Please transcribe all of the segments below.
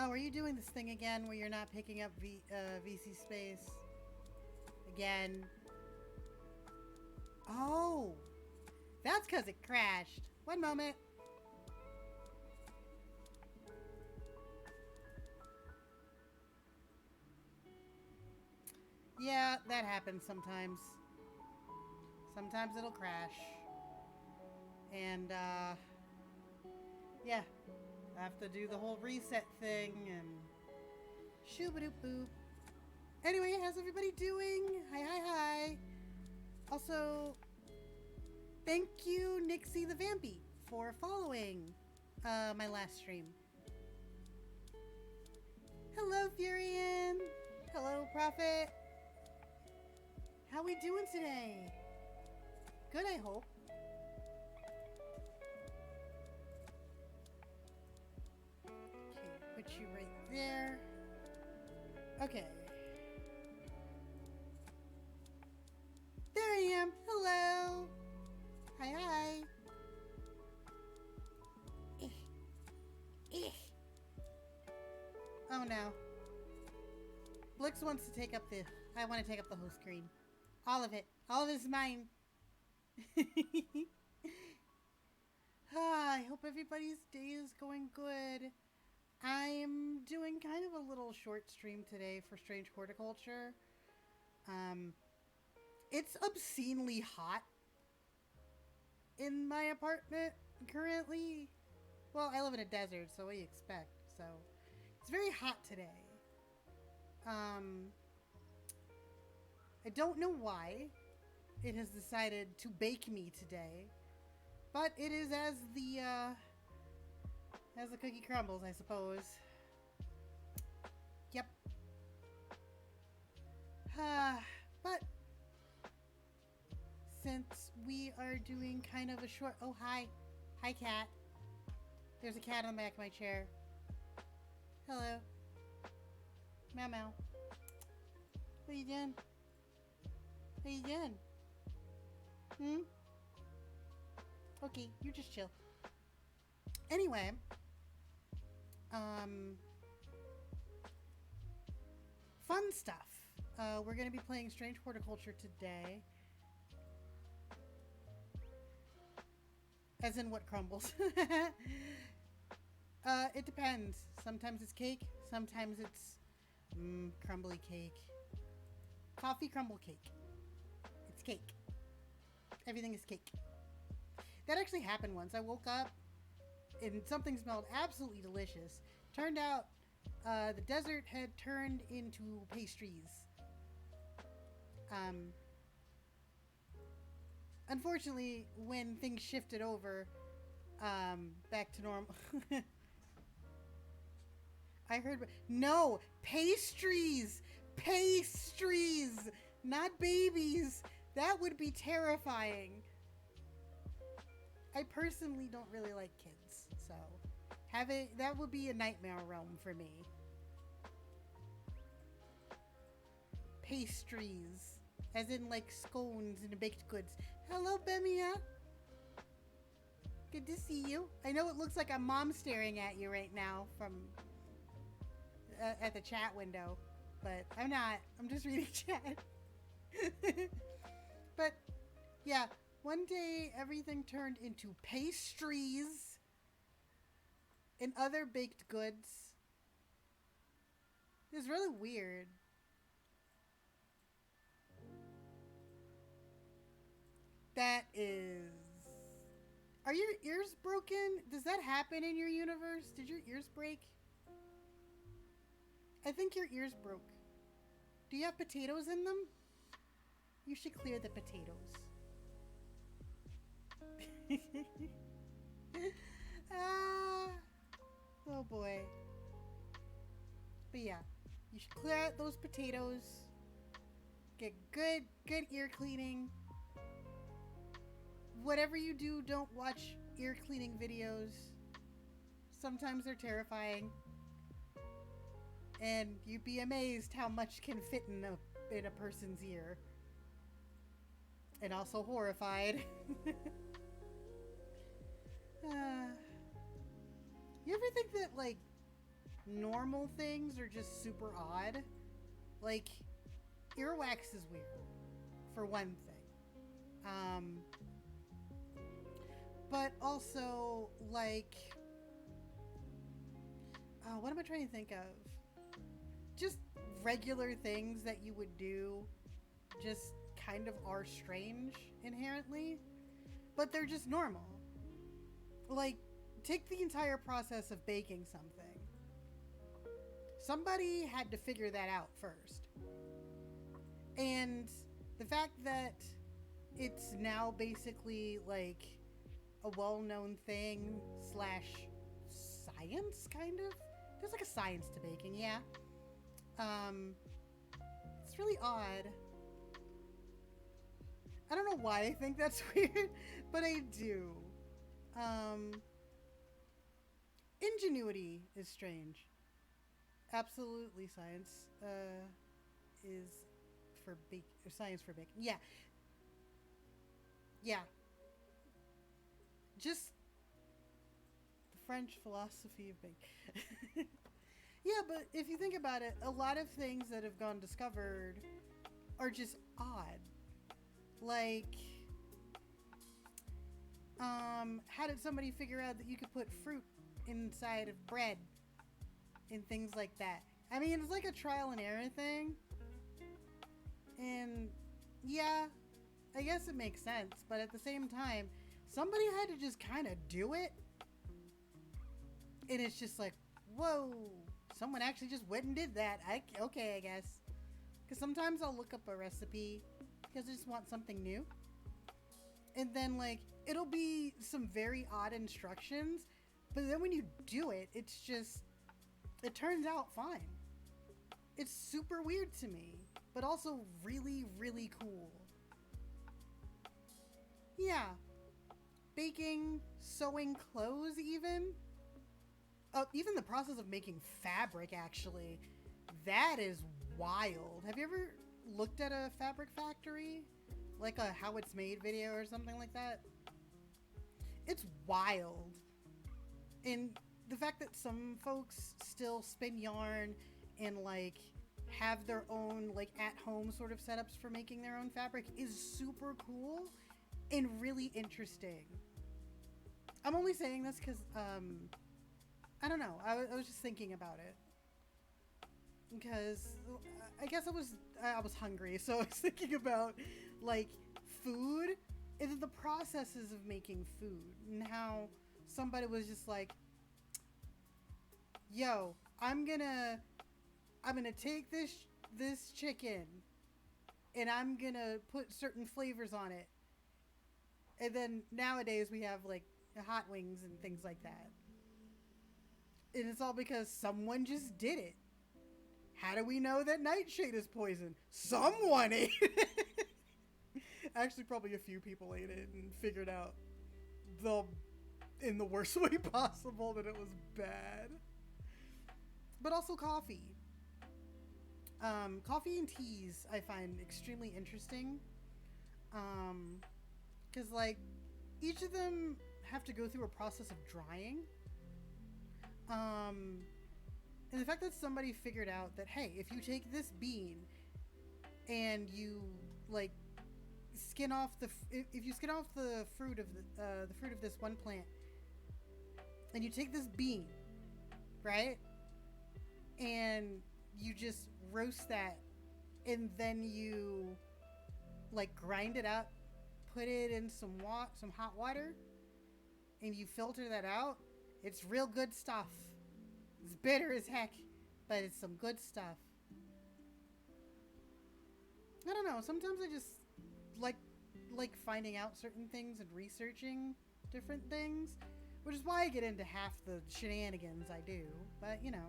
Oh, are you doing this thing again where you're not picking up VC space? Again. Oh! That's because it crashed. One moment. Yeah, that happens sometimes. Sometimes it'll crash. And, yeah. I have to do the whole reset thing and shoo-ba-doop boop. Anyway, how's everybody doing? Hi, hi, hi. Also, thank you, Nixie the Vampy, for following my last stream. Hello, Furian. Hello, Prophet. How we doing today? Good, I hope. Okay, put you right there. Okay. There I am. Hello. Hi, hi. Oh no. Blix wants to take up the... I want to take up the whole screen. All of it. All of it is mine. I hope everybody's day is going good. I'm doing kind of a little short stream today for Strange Horticulture. It's obscenely hot in my apartment currently. Well, I live in a desert, so what do you expect? So, it's very hot today. I don't know why it has decided to bake me today, but it is as the cookie crumbles, I suppose. Yep. But since we are doing kind of a short... Oh, hi. Hi, cat. There's a cat on the back of my chair. Hello. Meow meow. What are you doing? What are you doing? Hmm? Okay, you just chill. Anyway. Fun stuff. We're going to be playing Strange Horticulture today. As in what crumbles. It depends. Sometimes it's cake. Sometimes it's crumbly cake. Coffee crumble cake. It's cake. Everything is cake. That actually happened once. I woke up and something smelled absolutely delicious. Turned out the desert had turned into pastries. Unfortunately, when things shifted over back to normal... I heard... No! Pastries! Pastries! Not babies! That would be terrifying. I personally don't really like kids, so... that would be a nightmare realm for me. Pastries. As in, like, scones and baked goods. Hello, Bemia! Good to see you. I know it looks like I'm mom staring at you right now from... at the chat window, but I'm not. I'm just reading chat. But yeah, one day everything turned into pastries and other baked goods. It's really weird. That is... Are your ears broken? Does that happen in your universe? Did your ears break? I think your ears broke. Do you have potatoes in them? You should clear the potatoes. Oh boy. But yeah, you should clear out those potatoes. Get good ear cleaning. Whatever you do, don't watch ear cleaning videos. Sometimes they're terrifying. And you'd be amazed how much can fit in a person's ear. And also horrified. You ever think that, like, normal things are just super odd. Like, earwax is weird, for one thing. But also, like, what am I trying to think of? Just regular things that you would do just kind of are strange inherently, but they're just normal. Like, take the entire process of baking something. Somebody had to figure that out first. And the fact that it's now basically like a well-known thing slash science, kind of. There's like a science to baking, yeah. It's really odd. I don't know why I think that's weird, but I do. Ingenuity is strange. Absolutely, science is for science for baking. Yeah. Yeah. Just the French philosophy of baking. Yeah, but if you think about it, a lot of things that have gone discovered are just odd. Like, how did somebody figure out that you could put fruit inside of bread and things like that? I mean, it's like a trial and error thing. And yeah, I guess it makes sense, but at the same time, somebody had to just kind of do it. And it's just like, whoa, someone actually just went and did that. Okay, I guess. Because sometimes I'll look up a recipe because I just want something new. And then, like, it'll be some very odd instructions, but then when you do it, it's just, it turns out fine. It's super weird to me, but also really, really cool. Yeah. Baking, sewing clothes even. Even the process of making fabric, actually. That is wild. Have you ever looked at a fabric factory? Like a how it's made video or something like that? It's wild. And the fact that some folks still spin yarn and like have their own like at-home sort of setups for making their own fabric is super cool and really interesting. I'm only saying this because I don't know. I was just thinking about it because I guess I was hungry, so I was thinking about like food and the processes of making food and how somebody was just like, "Yo, I'm gonna take this chicken and I'm gonna put certain flavors on it." And then nowadays we have like hot wings and things like that. And it's all because someone just did it. How do we know that nightshade is poison? Someone ate it. Actually, probably a few people ate it and figured out in the worst way possible that it was bad. But also coffee. Coffee and teas I find extremely interesting. Because like each of them have to go through a process of drying. And the fact that somebody figured out that, hey, if you take this bean and you like skin off if you skin off the fruit of the fruit of this one plant, and you take this bean, right, and you just roast that, and then you like grind it up, put it in some hot water, and you filter that out. It's real good stuff. It's bitter as heck, but it's some good stuff. I don't know. Sometimes I just like finding out certain things and researching different things, which is why I get into half the shenanigans I do. But, you know,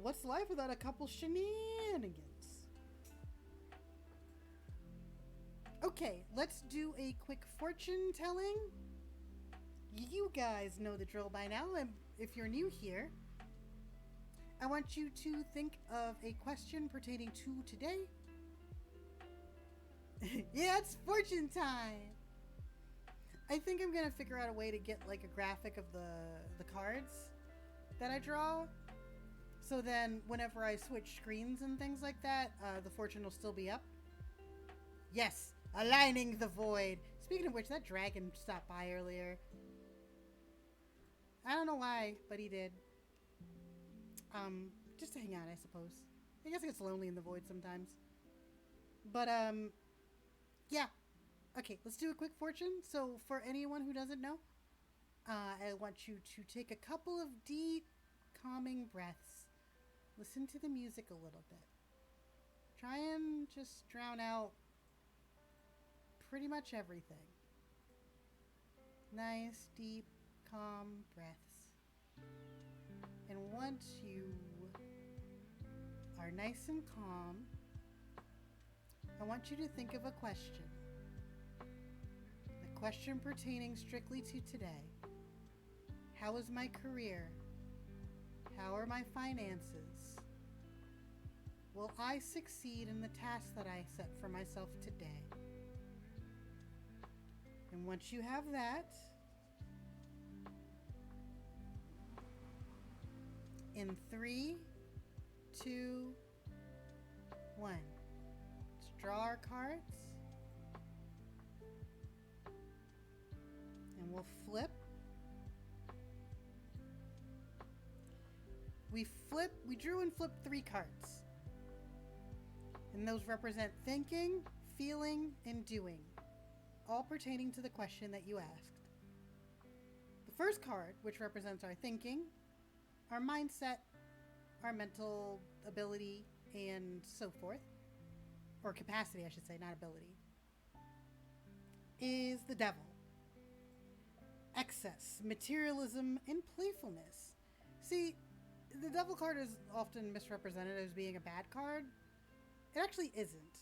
what's life without a couple shenanigans? Okay, let's do a quick fortune telling. You guys know the drill by now, and if you're new here, I want you to think of a question pertaining to today. Yeah, it's fortune time! I think I'm gonna figure out a way to get like a graphic of the cards that I draw. So then whenever I switch screens and things like that, the fortune will still be up. Yes, aligning the void. Speaking of which, that dragon stopped by earlier. I don't know why, but he did. Just to hang out, I suppose. I guess it gets lonely in the void sometimes. But, yeah. Okay, let's do a quick fortune. So, for anyone who doesn't know, I want you to take a couple of deep, calming breaths. Listen to the music a little bit. Try and just drown out pretty much everything. Nice, deep, calm breaths. And once you are nice and calm, I want you to think of a question. A question pertaining strictly to today. How is my career? How are my finances? Will I succeed in the task that I set for myself today? And once you have that, in 3, 2, 1, let's draw our cards. And we'll flip. We drew and flipped 3 cards. And those represent thinking, feeling, and doing, all pertaining to the question that you asked. The first card, which represents our thinking, our mindset, our mental ability, and so forth, or capacity, I should say, not ability, is the devil. Excess, materialism, and playfulness. See, the devil card is often misrepresented as being a bad card. It actually isn't.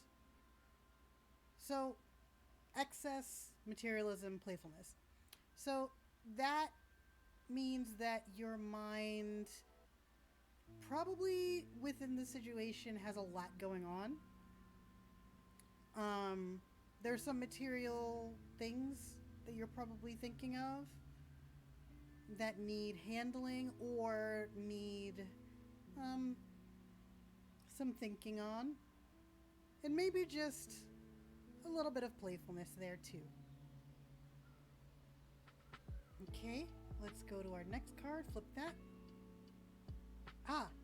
So, excess, materialism, playfulness. So, that means that your mind probably within the situation has a lot going on. There's some material things that you're probably thinking of that need handling or need some thinking on. And maybe just a little bit of playfulness there too. Okay, let's go to our next card. Flip that.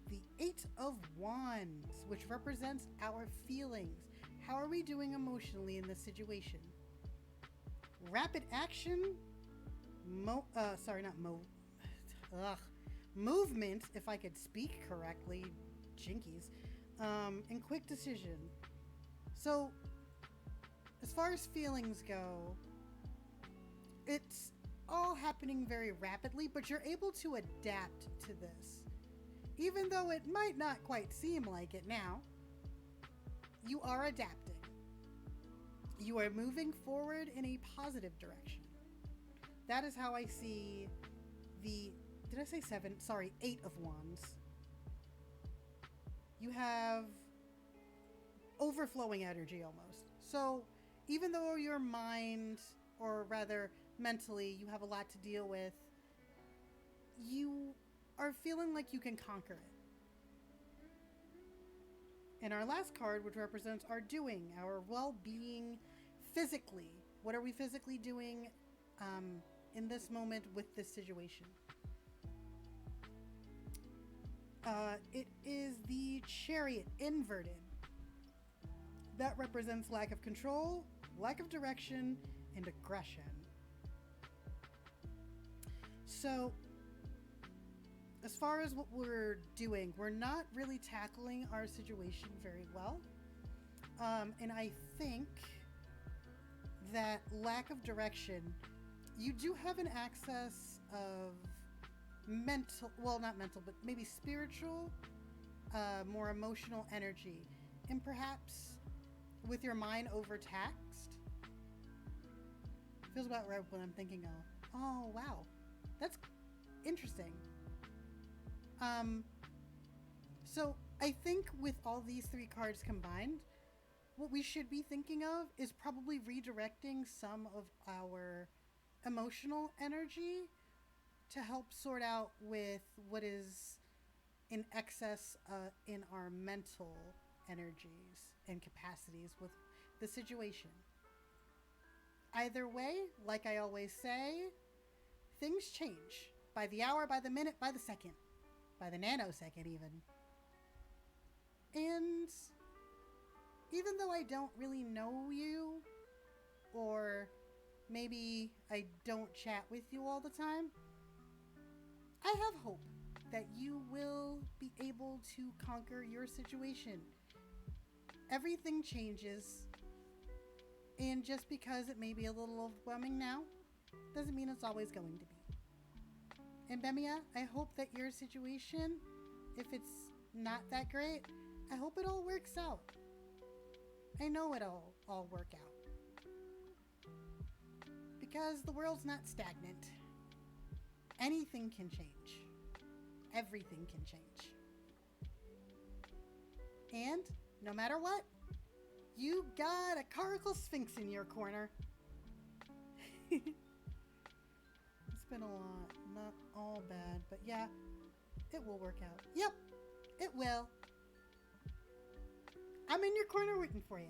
The 8 of Wands, which represents our feelings. How are we doing emotionally in this situation? Rapid action, movement, if I could speak correctly, jinkies, and quick decision. So, as far as feelings go, it's all happening very rapidly, but you're able to adapt to this. Even though it might not quite seem like it now, you are adapting. You are moving forward in a positive direction. That is how I see the, did I say 7? Sorry, 8 of Wands. You have overflowing energy almost. So even though your mind, or rather mentally, you have a lot to deal with, you are feeling like you can conquer it. And our last card, which represents our doing, our well-being physically. What are we physically doing in this moment with this situation? It is the Chariot inverted. That represents lack of control, lack of direction, and aggression. So, as far as what we're doing, we're not really tackling our situation very well. And I think that lack of direction, you do have an excess of mental, well, not mental, but maybe spiritual, more emotional energy. And perhaps with your mind overtaxed. Feels about right what I'm thinking of. Oh, wow. That's interesting. So I think with all these 3 cards combined, what we should be thinking of is probably redirecting some of our emotional energy to help sort out with what is in excess in our mental energies and capacities with the situation. Either way, like I always say, things change by the hour, by the minute, by the second, by the nanosecond even. And even though I don't really know you, or maybe I don't chat with you all the time, I have hope that you will be able to conquer your situation. Everything changes, and just because it may be a little overwhelming now, doesn't mean it's always going to be. And Bemia, I hope that your situation, if it's not that great, I hope it all works out. I know it'll all work out. Because the world's not stagnant. Anything can change. Everything can change. And no matter what, you got a caracal sphinx in your corner. It's been a lot. Not all bad, but yeah, it will work out. Yep, it will. I'm in your corner rooting for you.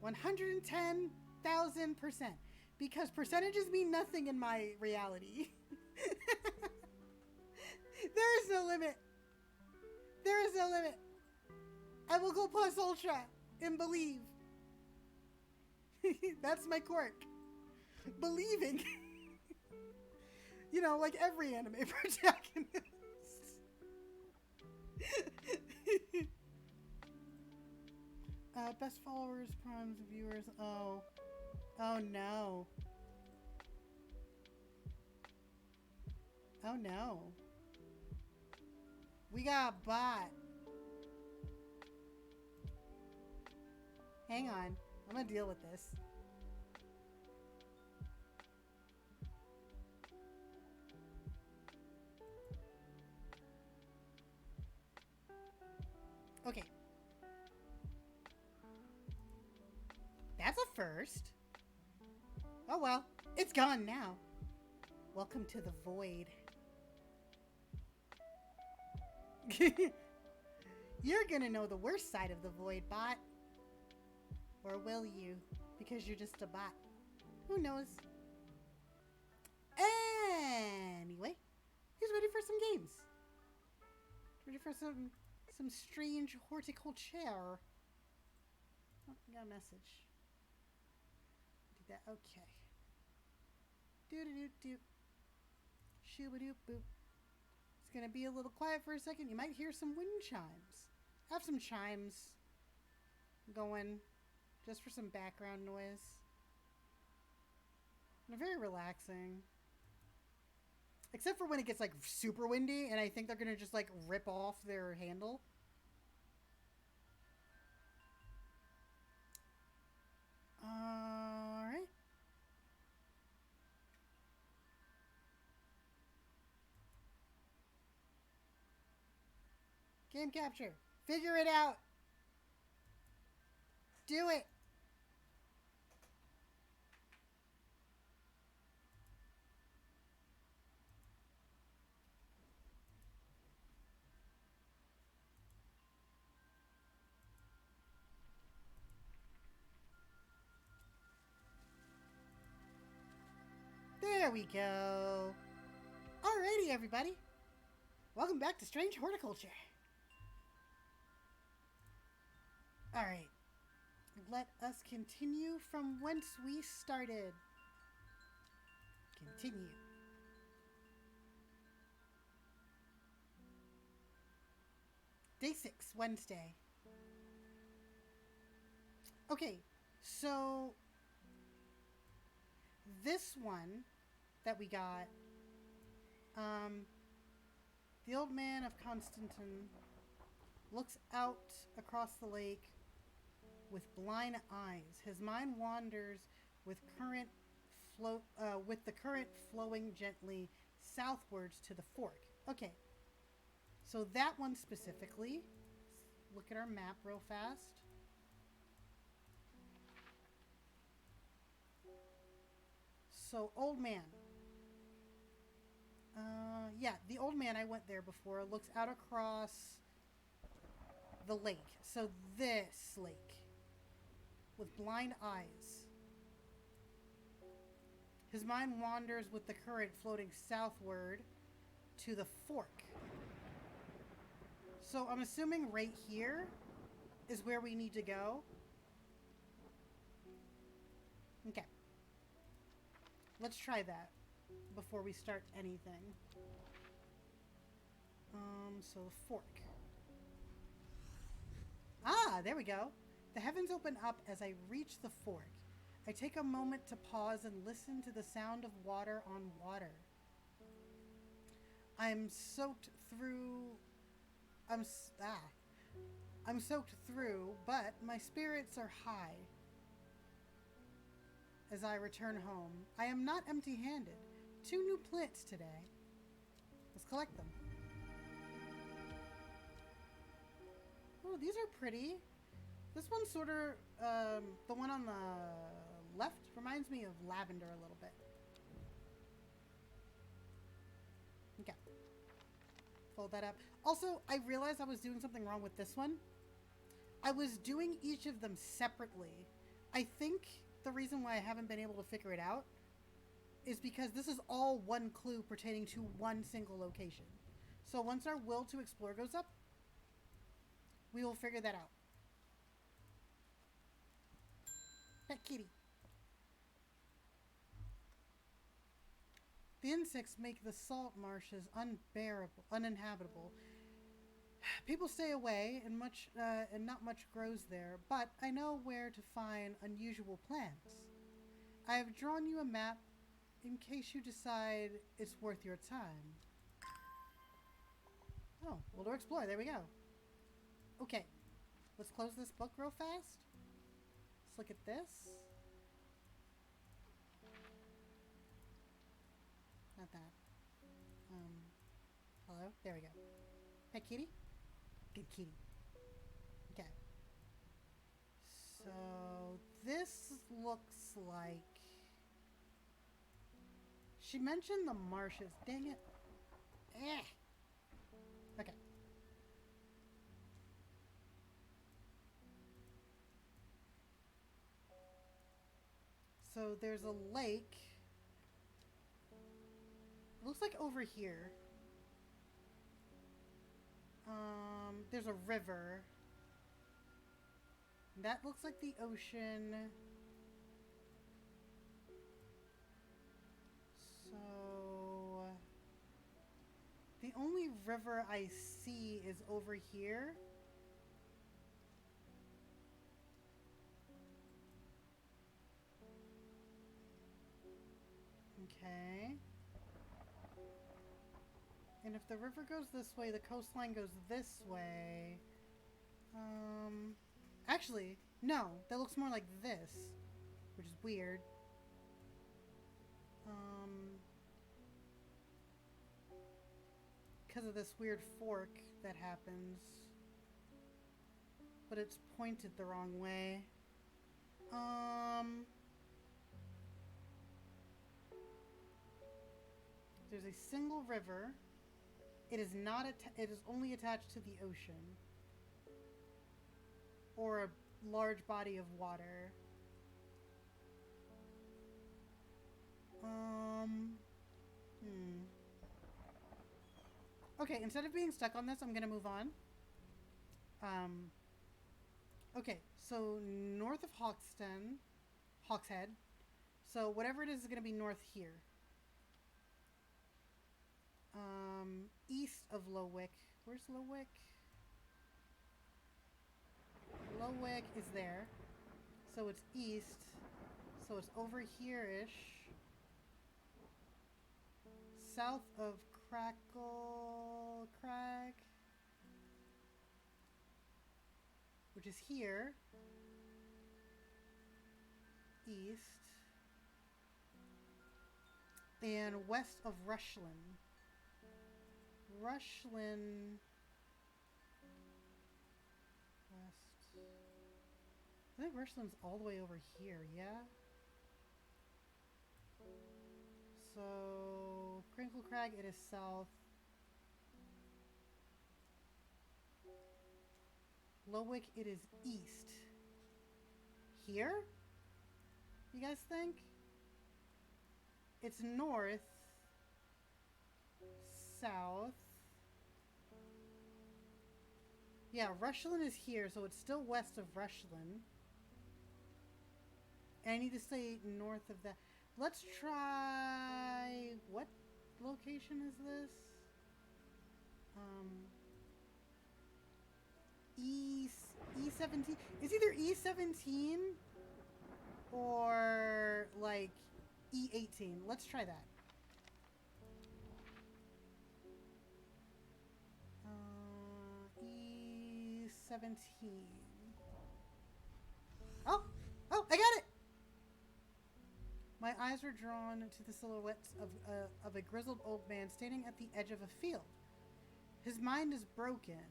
110,000%. Because percentages mean nothing in my reality. There is no limit. There is no limit. I will go plus ultra and believe. That's my quirk. Believing. You know, like every anime protagonist. Best followers, primes, viewers. Oh. Oh no. Oh no. We got a bot. Hang on. I'm gonna deal with this. Okay. That's a first. Oh well. It's gone now. Welcome to the void. You're gonna know the worst side of the void, bot. Or will you? Because you're just a bot. Who knows? Anyway, he's ready for some games. Ready for some strange horticulture. Oh, I got a message. Do that. Okay. Doo-doo-doo-doo. Shoo-ba-doo-boo. It's gonna be a little quiet for a second. You might hear some wind chimes. I have some chimes going just for some background noise. They're very relaxing. Except for when it gets like super windy and I think they're gonna just like rip off their handle. Alright. Game capture. Figure it out. Do it. There we go. Alrighty, everybody. Welcome back to Strange Horticulture. Alright. Let us continue from whence we started. Continue. Day 6, Wednesday. Okay, so this one that we got, the old man of Constantin looks out across the lake with blind eyes. His mind wanders with the current flowing gently southwards to the fork. Okay, so that one specifically. Let's look at our map real fast. So, old man. man, I went there before, looks out across the lake. So this lake with blind eyes. His mind wanders with the current floating southward to the fork. So I'm assuming right here is where we need to go. Okay. Let's try that before we start anything. So the fork. Ah, there we go. The heavens open up as I reach the fork. I take a moment to pause and listen to the sound of water on water. I'm soaked through, but my spirits are high as I return home. I am not empty-handed. 2 new plants today. Let's collect them. Oh, these are pretty. This one's sort of, the one on the left reminds me of lavender a little bit. Okay. Fold that up. Also, I realized I was doing something wrong with this one. I was doing each of them separately. I think the reason why I haven't been able to figure it out is because this is all one clue pertaining to one single location. So once our will to explore goes up, we will figure that out. Pet kitty. The insects make the salt marshes unbearable, uninhabitable. People stay away, and not much grows there. But I know where to find unusual plants. I have drawn you a map in case you decide it's worth your time. Oh, well, to explore. There we go. Okay, let's close this book real fast. Let's look at this. Not that. Hello? There we go. Pet kitty? Good kitty. Okay. So, this looks like... She mentioned the marshes. Dang it. Eh. Okay. So, there's a lake. It looks like over here. There's a river. That looks like the ocean. So... the only river I see is over here. Okay. And if the river goes this way, the coastline goes this way. Actually, no, that looks more like this, which is weird. Because of this weird fork that happens. But it's pointed the wrong way. There's a single river. It is not. It is only attached to the ocean or a large body of water. Okay, instead of being stuck on this, I'm gonna move on. Okay, so north of Hawkshead. So whatever it is gonna be north here. East of Lowick. Where's Lowick? Lowick is there. So it's east. So it's over here-ish. South of Crackle Crag. Which is here. East. And west of Rushland. Rushland West. I think Rushland's all the way over here, yeah? So Crinkle Crag, it is south. Lowick, it is east. Here? You guys think? It's north. South. Yeah, Rushland is here, so it's still west of Rushland. And I need to stay north of that. Let's try... What location is this? E17. It's either E17 or like E18. Let's try that. E17. Oh, I got it. My eyes were drawn to the silhouettes of a grizzled old man standing at the edge of a field. His mind is broken,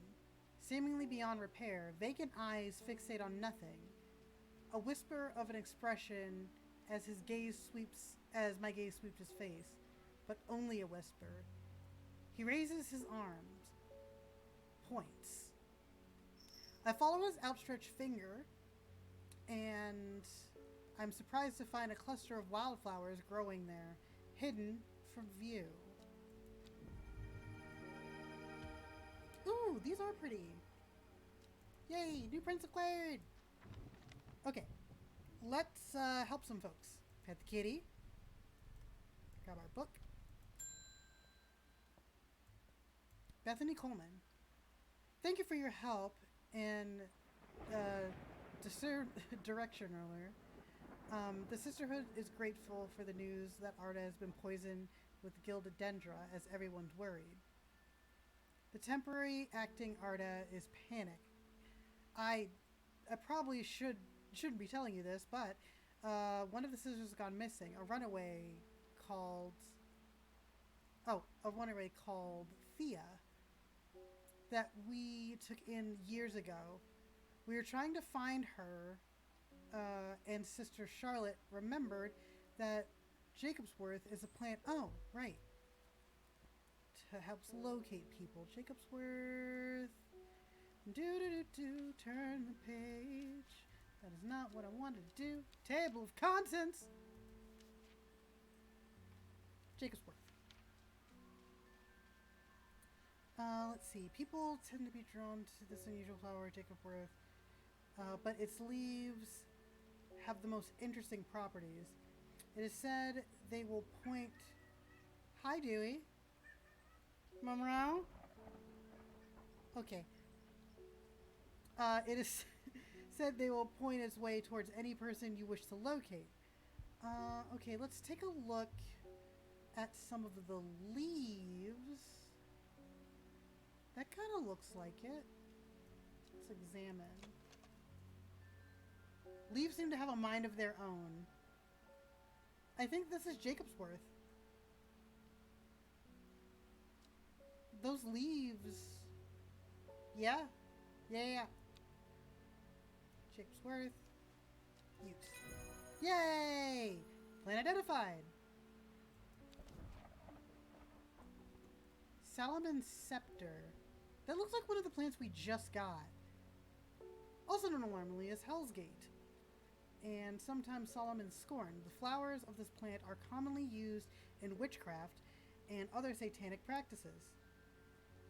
seemingly beyond repair. Vacant eyes fixate on nothing. A whisper of an expression as my gaze sweeps his face, but only a whisper. He raises his arms, points. I follow his outstretched finger, and I'm surprised to find a cluster of wildflowers growing there, hidden from view. Ooh, these are pretty. Yay, new prints acquired. Okay, let's help some folks. Pet the kitty. Grab our book. Bethany Coleman. Thank you for your help and direction earlier. The Sisterhood is grateful for the news that Arda has been poisoned with gilded dendra, as everyone's worried. The temporary acting Arda is panic. I probably shouldn't be telling you this, but one of the sisters has gone missing. A runaway called Thea that we took in years ago. We were trying to find her, and Sister Charlotte remembered that Jacobsworth is a plant. Oh, right. Helps locate people. Jacobsworth. Turn the page. That is not what I wanted to do. Table of contents. Jacobsworth. Let's see. People tend to be drawn to this unusual flower, Jacobsworth, but its leaves have the most interesting properties. It is said they will point. Hi, Dewey. Monroe? Okay. It is said they will point its way towards any person you wish to locate. Okay, let's take a look at some of the leaves. That kind of looks like it. Let's examine. Leaves seem to have a mind of their own. I think this is Jacobsworth. Those leaves. Yeah. Jacobsworth. Use. Yay! Plant identified. Salomon Scepter. That looks like one of the plants we just got. Also known normally as Hell's Gate. And sometimes Solomon's Scorn. The flowers of this plant are commonly used in witchcraft and other satanic practices.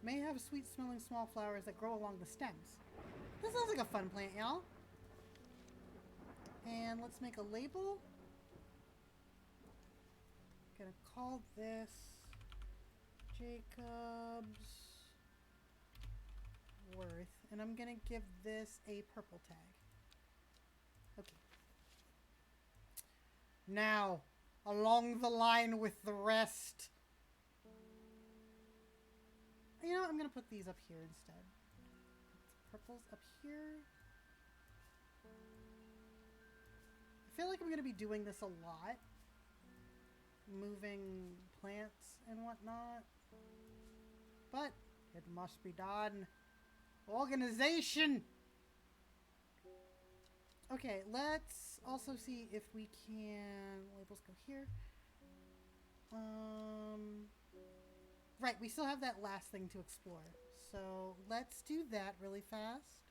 May have sweet-smelling small flowers that grow along the stems. This sounds like a fun plant, y'all. And let's make a label. Gonna call this Jacob's Worth. And I'm gonna give this a purple tag. Okay. Now, along the line with the rest. You know, I'm going to put these up here instead. Put purples up here. I feel like I'm going to be doing this a lot. Moving plants and whatnot. But it must be done. Organization! Okay, let's also see if we can... Labels go here. Right, we still have that last thing to explore. So let's do that really fast.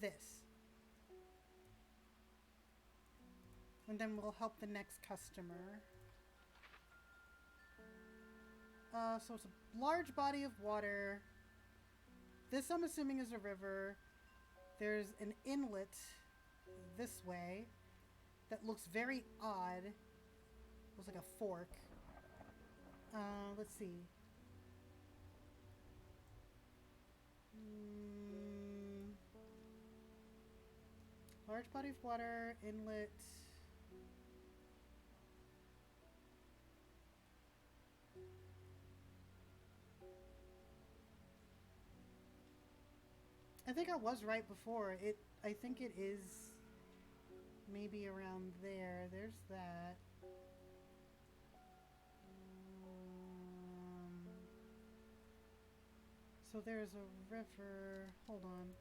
this. And then we'll help the next customer. So it's a large body of water. This, I'm assuming, is a river. There's an inlet this way that looks very odd. Looks like a fork. Let's see. Large body of water, inlet. I think I was right before. I think it is maybe around there. There's that. So there's a river. Hold on.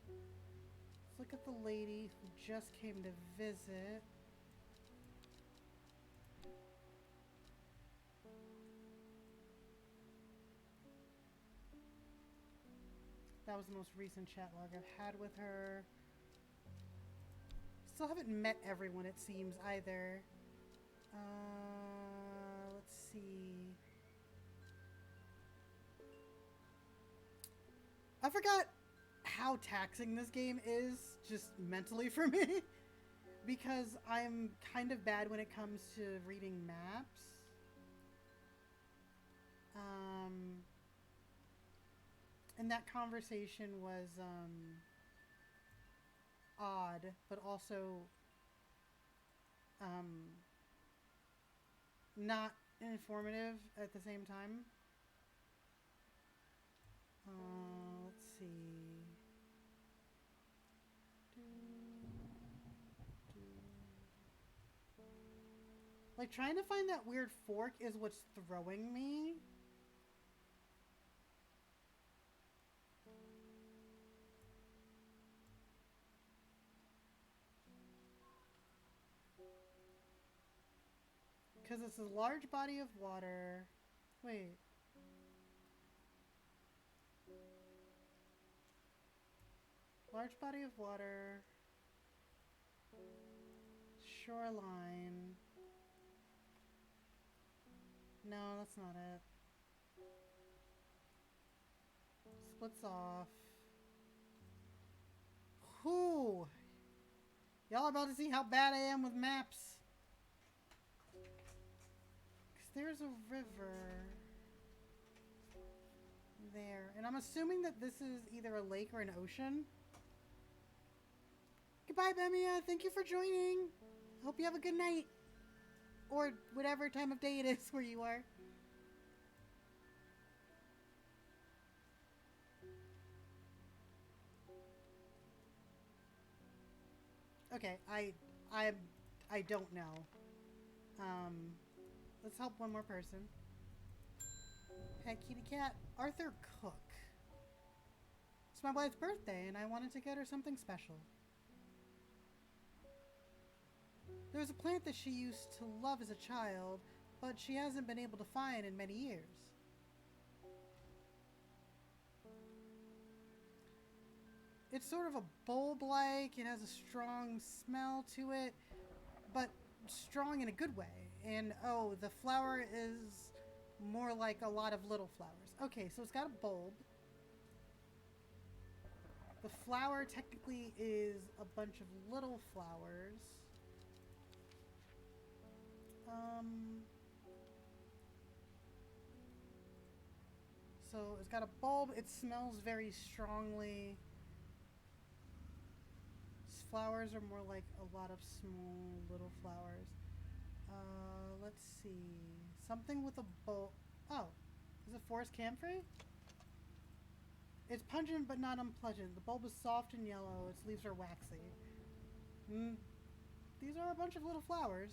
Let's look at the lady who just came to visit. That was the most recent chat log I've had with her. Still haven't met everyone, it seems, either. Let's see. I forgot how taxing this game is, just mentally for me. Because I'm kind of bad when it comes to reading maps. And that conversation was odd, but also not informative at the same time. Let's see. Like, trying to find that weird fork is what's throwing me. Because it's a large body of water. Wait. Large body of water. Shoreline. No, that's not it. Splits off. Whew. Y'all are about to see how bad I am with maps. Because there's a river there. And I'm assuming that this is either a lake or an ocean. Goodbye, Bemia. Thank you for joining. Hope you have a good night. Or whatever time of day it is where you are. Okay, I don't know. Let's help one more person. Pet kitty cat. Arthur Cook. It's my wife's birthday and I wanted to get her something special. There was a plant that she used to love as a child, but she hasn't been able to find in many years. It's sort of a bulb-like, it has a strong smell to it, but strong in a good way. And oh, the flower is more like a lot of little flowers. Okay, so it's got a bulb. The flower technically is a bunch of little flowers. So it's got a bulb. It smells very strongly. Flowers are more like a lot of small little flowers. Let's see. Something with a bulb. Oh, is it forest camphor? It's pungent but not unpleasant. The bulb is soft and yellow. Its leaves are waxy. These are a bunch of little flowers.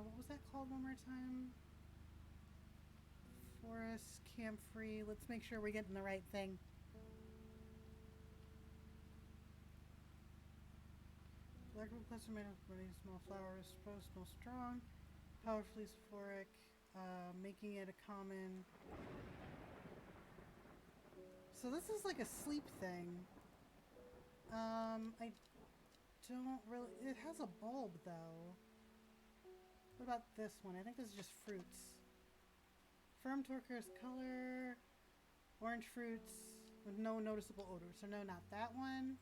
What was that called one more time? Forest camphor. Let's make sure we're getting the right thing. Electrical cluster made of many small flowers, supposed to smell strong, powerfully sulfuric, making it a common So this is like a sleep thing. I don't really... It has a bulb, though. What about this one? I think this is just fruits. Firm turquoise color. Orange fruits with no noticeable odor. So no, not that one.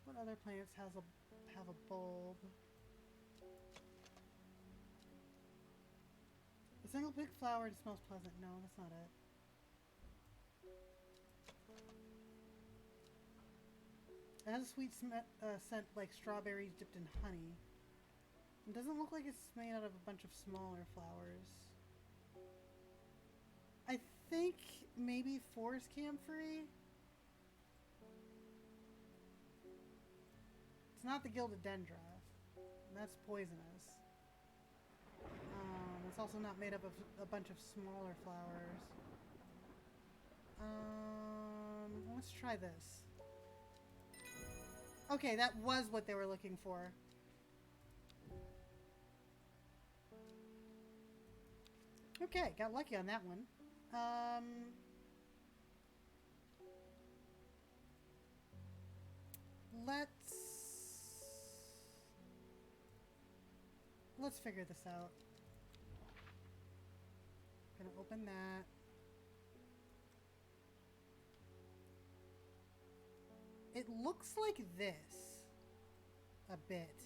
What other plants have a bulb? A single pink flower that smells pleasant. No, that's not it. It has a sweet scent like strawberries dipped in honey. It doesn't look like it's made out of a bunch of smaller flowers. I think maybe forest camphor-y? It's not the gilded dendra. That's poisonous. It's also not made up of a bunch of smaller flowers. Let's try this. Okay, that was what they were looking for. Okay, got lucky on that one. Let's figure this out. Gonna open that. It looks like this a bit.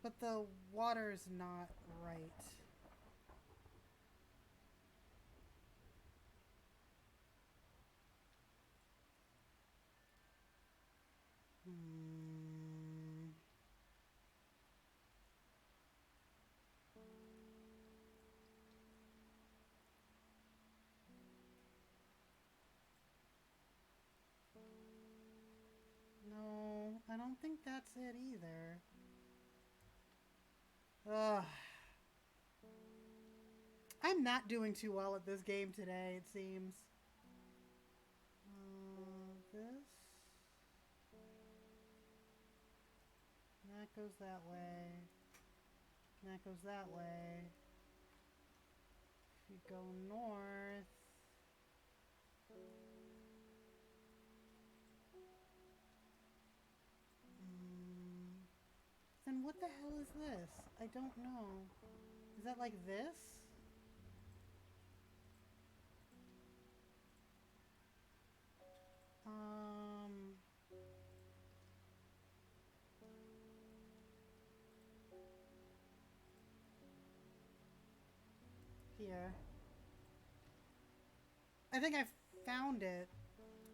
But the water's not right. No, I don't think that's it either. Ugh. I'm not doing too well at this game today, it seems. This. That goes that way. That goes that way. If you go north. Then what the hell is this? I don't know. Is that like this? Here. I think I found it.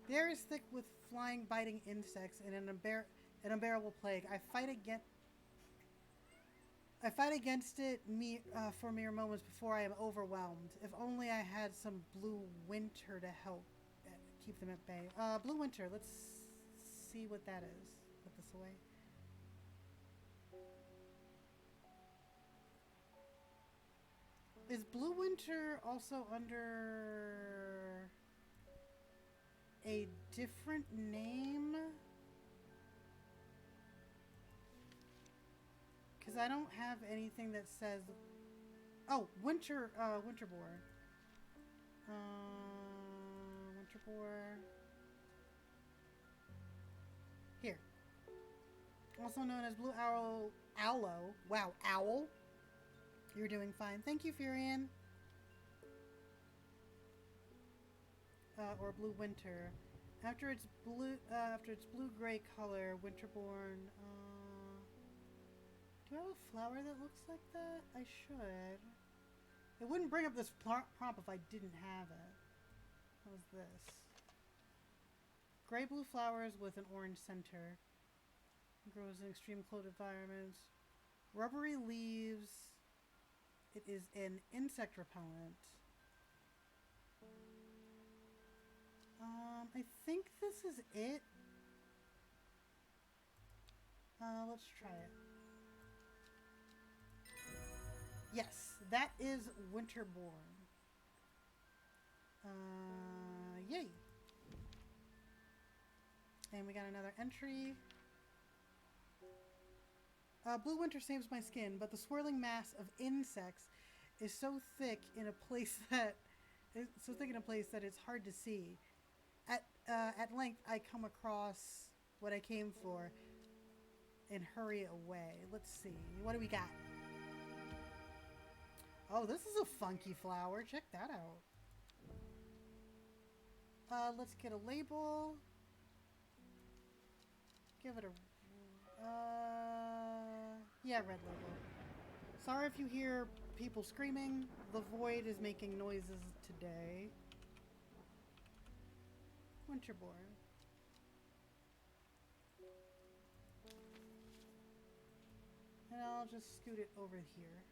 The air is thick with flying, biting insects and an unbearable plague. I fight against it for mere moments before I am overwhelmed. If only I had some blue winter to help keep them at bay. Blue winter. Let's see what that is. Put this away. Is blue winter also under a different name? Because I don't have anything that says... Oh, winter boar. Winter boar. Here. Also known as blue aloe. Wow, owl. You're doing fine. Thank you, Furion. Or blue winter. After its blue-gray color, winterborn. Do I have a flower that looks like that? I should. It wouldn't bring up this prompt if I didn't have it. What was this? Gray-blue flowers with an orange center. It grows in extreme cold environments. Rubbery leaves. It is an insect repellent. I think this is it. Let's try it. Yes, that is Winterborn. Yay. And we got another entry. Blue winter saves my skin, but the swirling mass of insects is so thick in a place that it's hard to see. At length, I come across what I came for and hurry away. Let's see. What do we got? Oh, this is a funky flower. Check that out. Let's get a label. Give it a... yeah, red label. Sorry if you hear people screaming. The void is making noises today. Winterborn. And I'll just scoot it over here.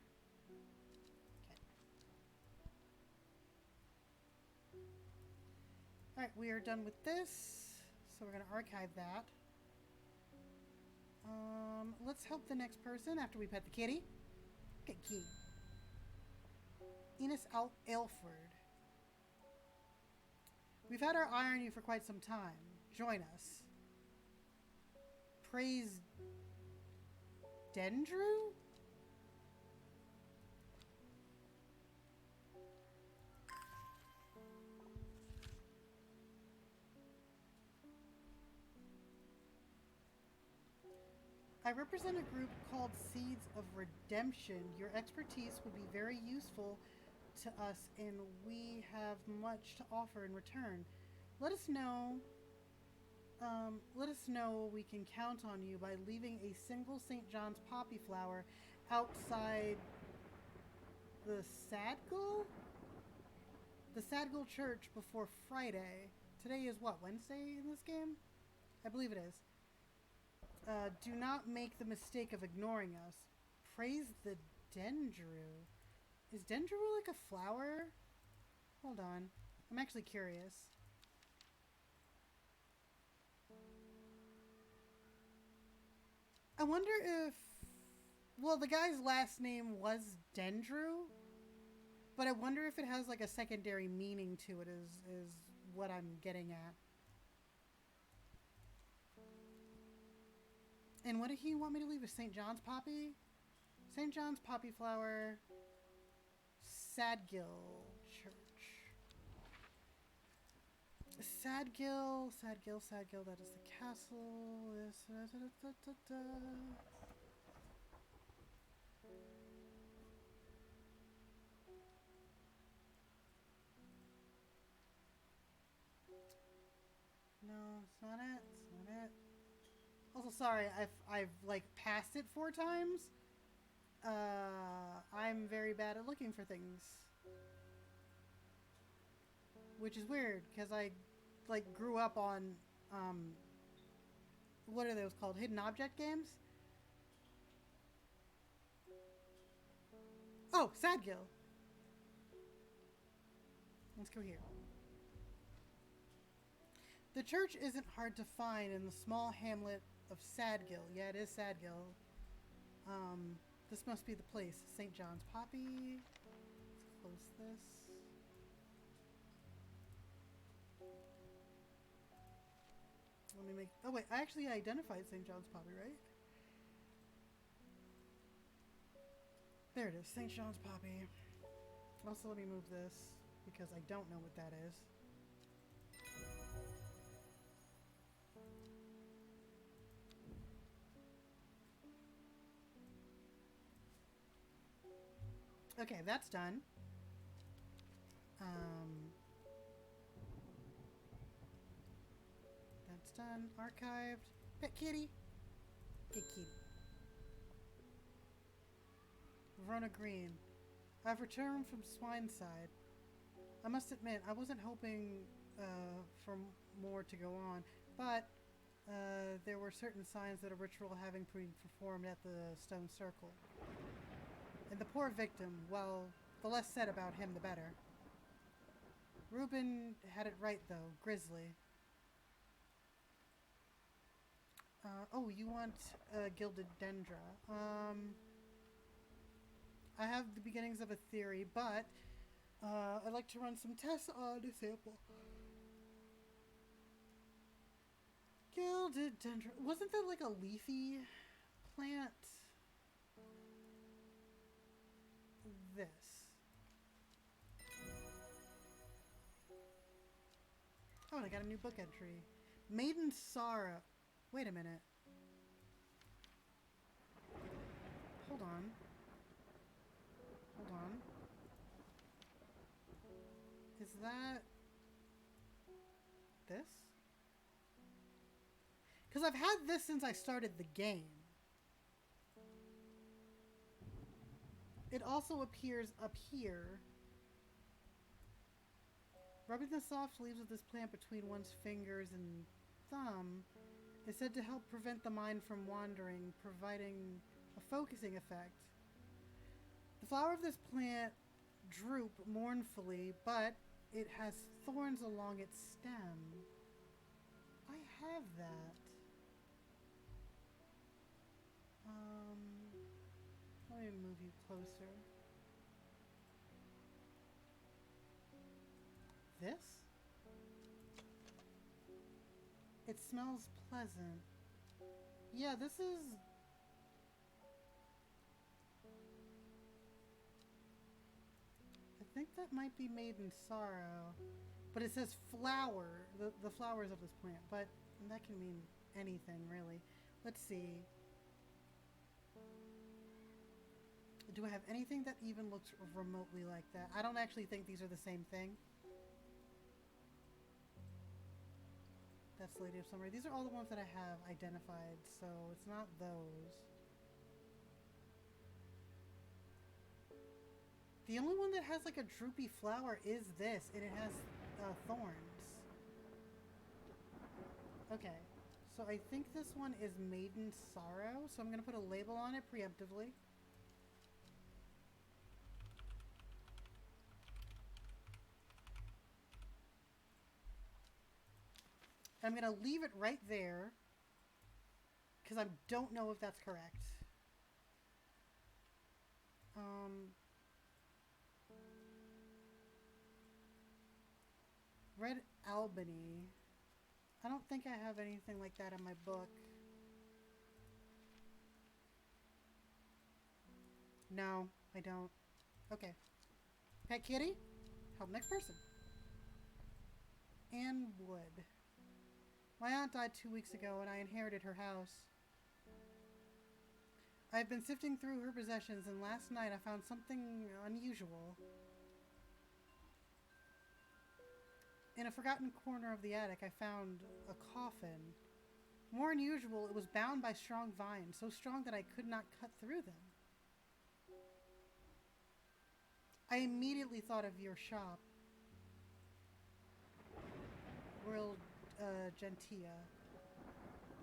Okay. Alright, we are done with this. So we're going to archive that. Let's help the next person after we pet the kitty. Good kitty. Enos Aylford. We've had our eye on you for quite some time. Join us. Praise Dendru? I represent a group called Seeds of Redemption. Your expertise would be very useful to us, and we have much to offer in return. Let us know we can count on you by leaving a single St. John's poppy flower outside the Sadgull? The Sadgull Church before Friday. Today is what, Wednesday in this game? I believe it is. Do not make the mistake of ignoring us. Praise the Dendru. Is Dendru like a flower? Hold on. I'm actually curious. I wonder if... Well, the guy's last name was Dendru. But I wonder if it has like a secondary meaning to it is what I'm getting at. And what did he want me to leave? A St. John's poppy? St. John's poppy flower. Sadgill Church. Sadgill. That is the castle. No, it's not it. It's not it. Also, sorry, I've like passed it 4 times. I'm very bad at looking for things, which is weird because I like grew up on what are those called? Hidden object games. Oh, Sadgill. Let's go here. The church isn't hard to find in the small hamlet of Sadgill. Yeah, it is Sadgill. This must be the place. St. John's poppy. Let's close this. Let me make... Oh, wait. I actually identified St. John's poppy, right? There it is. St. John's poppy. Also, let me move this because I don't know what that is. Okay, that's done. That's done. Archived. Pet kitty. Pet kitty. Verona Green. I've returned from Swineside. I must admit, I wasn't hoping for more to go on, but there were certain signs that a ritual having been performed at the Stone Circle. And the poor victim, well, the less said about him, the better. Reuben had it right, though. Grizzly. Oh, you want Gilded Dendra. I have the beginnings of a theory, but I'd like to run some tests on a sample. Gilded Dendra. Wasn't that like a leafy plant? Oh, and I got a new book entry. Maiden Sorrow. Wait a minute. Hold on. Hold on. Is that this? Because I've had this since I started the game. It also appears up here. Rubbing the soft leaves of this plant between one's fingers and thumb is said to help prevent the mind from wandering, providing a focusing effect. The flower of this plant droop mournfully, but it has thorns along its stem. I have that. Let me move you closer. This? It smells pleasant. Yeah, this is... I think that might be Maiden Sorrow. But it says flower, the flowers of this plant. But that can mean anything, really. Let's see. Do I have anything that even looks remotely like that? I don't actually think these are the same thing. That's Lady of Summer. These are all the ones that I have identified, so it's not those. The only one that has like a droopy flower is this, and it has thorns. Okay, so I think this one is Maiden Sorrow, so I'm going to put a label on it preemptively. I'm going to leave it right there because I don't know if that's correct. Red Albany. I don't think I have anything like that in my book. No, I don't. Okay. Pet kitty? Help next person. Anne Wood. My aunt died 2 weeks ago and I inherited her house. I've been sifting through her possessions and last night I found something unusual. In a forgotten corner of the attic, I found a coffin. More unusual, it was bound by strong vines, so strong that I could not cut through them. I immediately thought of your shop. Royal Gentia.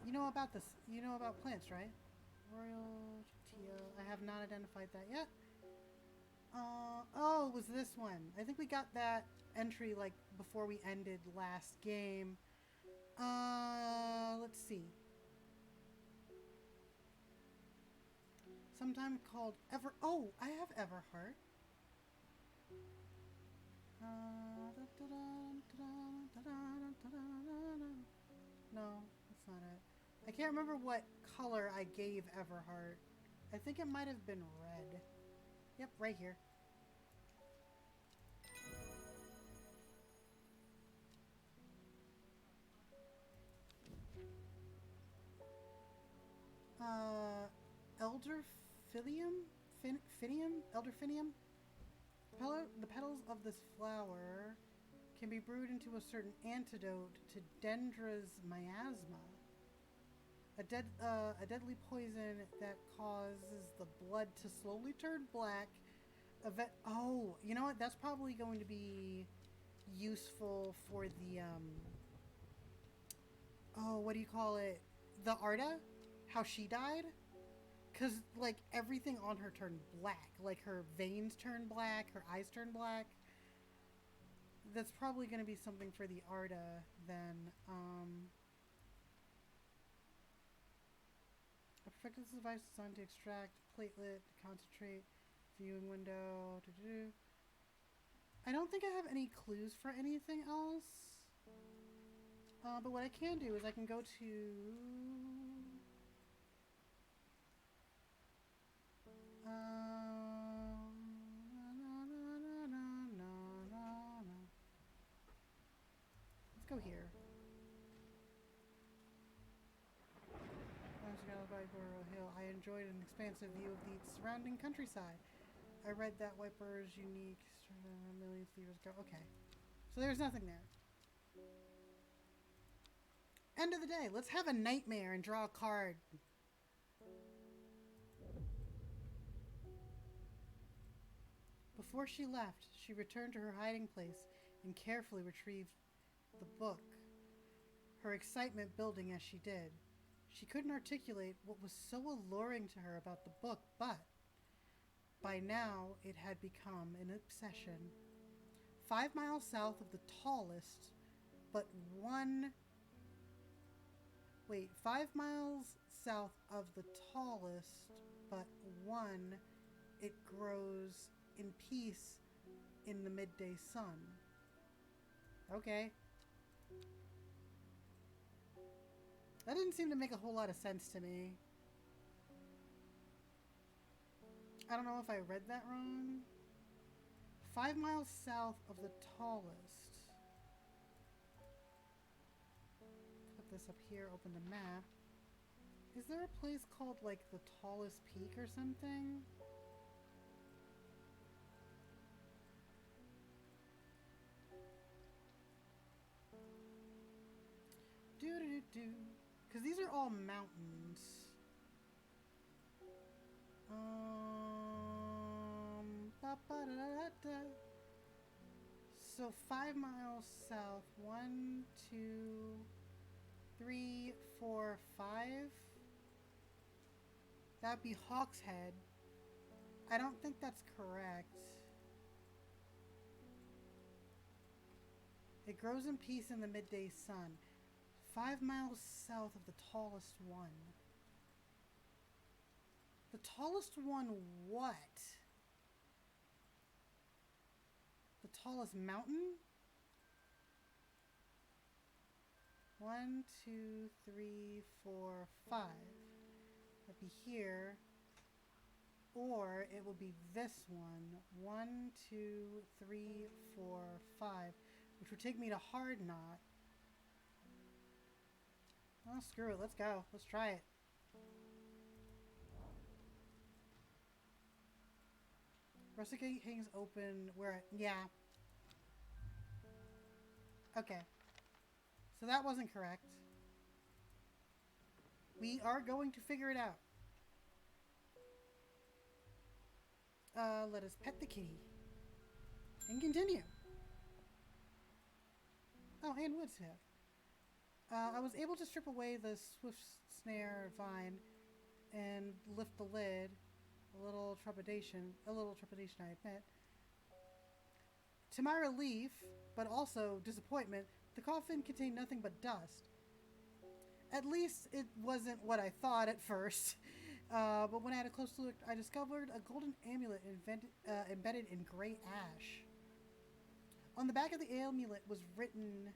You know about this. You know about plants, right? Royal Gentia. I have not identified that yet. Oh, it was this one. I think we got that entry like before we ended last game. Let's see. Sometime called Oh, I have Everheart. No, that's not it. I can't remember what color I gave Everheart. I think it might have been red. Yep, right here. Elderfinium? The petals of this flower can be brewed into a certain antidote to Dendra's miasma. A deadly poison that causes the blood to slowly turn black. Oh, you know what? That's probably going to be useful for the, oh, what do you call it? The Arda? How she died? Because, like, everything on her turned black. Like, her veins turned black, her eyes turned black. That's probably going to be something for the Arda, then. A perfected device designed to extract platelet, concentrate, viewing window. I don't think I have any clues for anything else. But what I can do is I can go to... Let's go here. Whiteborough Hill. I enjoyed an expansive view of the surrounding countryside. I read that Whiteborough is unique millions of years ago. Okay. So there's nothing there. End of the day. Let's have a nightmare and draw a card. Before she left, she returned to her hiding place and carefully retrieved the book, her excitement building as she did. She couldn't articulate what was so alluring to her about the book, but by now it had become an obsession. 5 miles south of the tallest, but one... Wait, 5 miles south of the tallest, but one, it grows in peace in the midday sun. Okay. That didn't seem to make a whole lot of sense to me. I don't know if I read that wrong. 5 miles south of the tallest. Put this up here, open the map. Is there a place called, like, the tallest peak or something? Do-do-do-do. Because these are all mountains. Ba-ba-da-da-da. So 5 miles south. 1, 2, 3, 4, 5. That'd be Hawk's Head. I don't think that's correct. It grows in peace in the midday sun. 5 miles south of the tallest one. The tallest one what? The tallest mountain? 1, 2, 3, 4, 5. That'd be here. Or it will be this one. 1, 2, 3, 4, 5. Which would take me to Hard Knot. Oh, screw it. Let's go. Let's try it. Rusticate hangs open where... Yeah. Okay. So that wasn't correct. We are going to figure it out. Let us pet the kitty. And continue. Oh, and wood snap. I was able to strip away the swift snare vine and lift the lid. A little trepidation, I admit. To my relief, but also disappointment, the coffin contained nothing but dust. At least it wasn't what I thought at first. But when I had a close look, I discovered a golden amulet embedded in gray ash. On the back of the amulet was written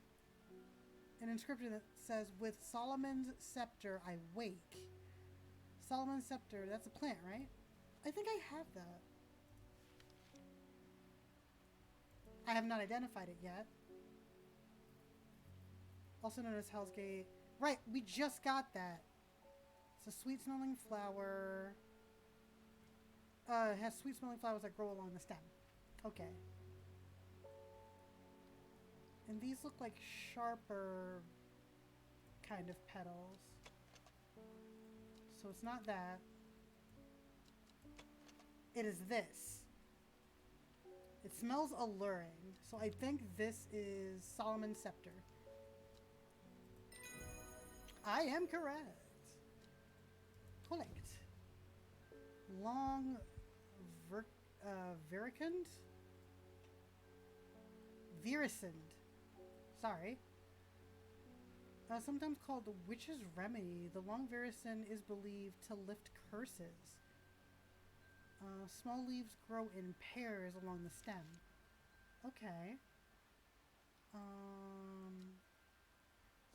an inscription that says, "With Solomon's scepter, I wake." Solomon's scepter, that's a plant, right? I think I have that. I have not identified it yet. Also known as Hell's Gate. Right, we just got that. It's a sweet-smelling flower. It has sweet-smelling flowers that grow along the stem. Okay. And these look like sharper kind of petals. So it's not that. It is this. It smells alluring. So I think this is Solomon's scepter. I am correct. Correct. Long Viricund? Virisand. Sorry. Sometimes called the witch's remedy, the long vericin is believed to lift curses. Small leaves grow in pairs along the stem. Okay.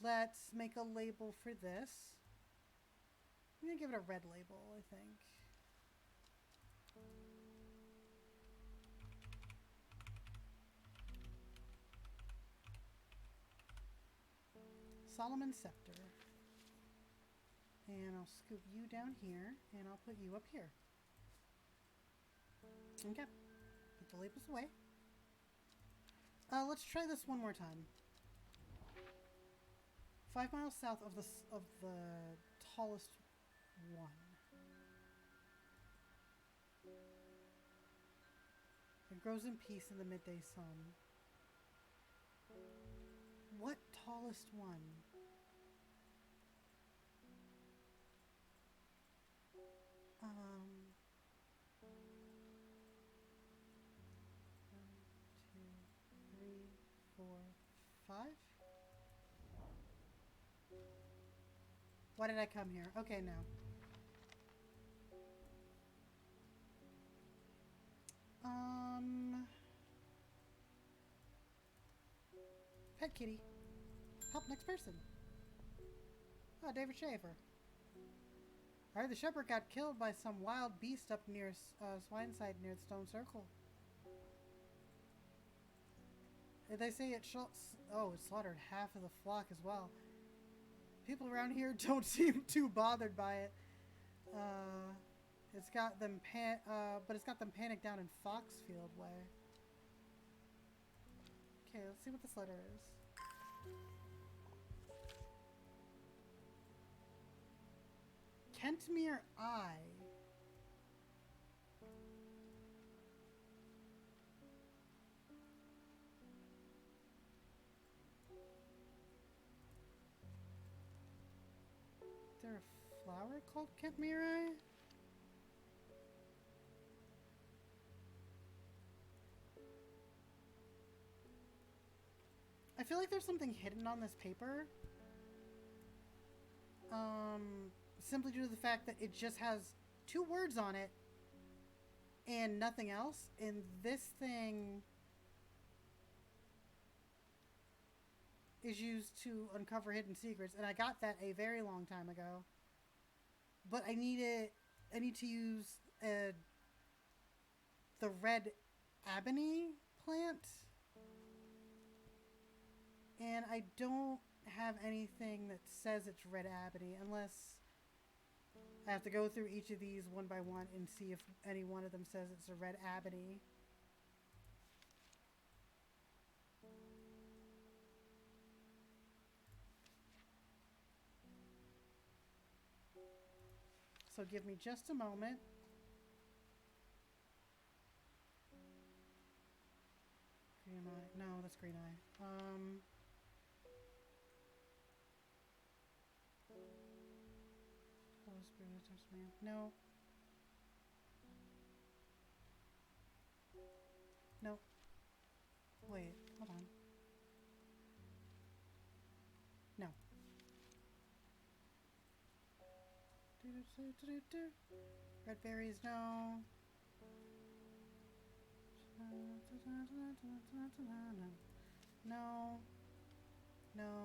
Let's make a label for this. I'm gonna give it a red label, I think. Solomon's scepter. And I'll scoot you down here, and I'll put you up here. Okay. Put the labels away. Let's try this one more time. 5 miles south of the tallest one. It grows in peace in the midday sun. What tallest one? One, two, three, four, five. Why did I come here? Okay, now. Pet kitty. Help next person. Oh, David Schaefer. I heard the shepherd got killed by some wild beast up near Swineside near the Stone Circle. They say it slaughtered half of the flock as well. People around here don't seem too bothered by it. It's got them panicked down in Foxfield way. Okay, let's see what this letter is. Kentmere Eye. Is there a flower called Kentmere Eye? I feel like there's something hidden on this paper. Simply due to the fact that it just has 2 words on it and nothing else. And this thing is used to uncover hidden secrets. And I got that a very long time ago. But I need to use the red ebony plant. And I don't have anything that says it's red ebony unless I have to go through each of these one by one and see if any one of them says it's a red ebony. So give me just a moment. Green eye. No, that's green eye. No. No. Wait, hold on. No. Red berries, no. No. No. No.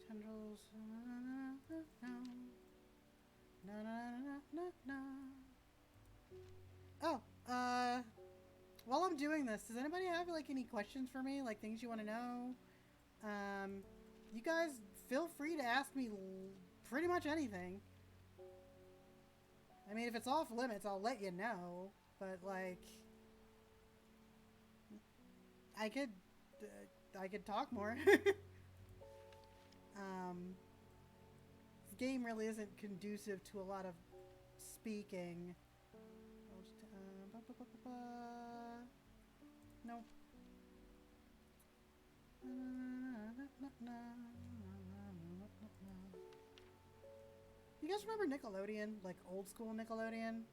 Tendrils, no. No, no, no, no, no. Oh, while I'm doing this, does anybody have like any questions for me? Like things you want to know? You guys feel free to ask me pretty much anything. I mean, if it's off limits, I'll let you know. But like, I could talk more. This game really isn't conducive to a lot of speaking. I'll just, no. You guys remember Nickelodeon? Like old school Nickelodeon?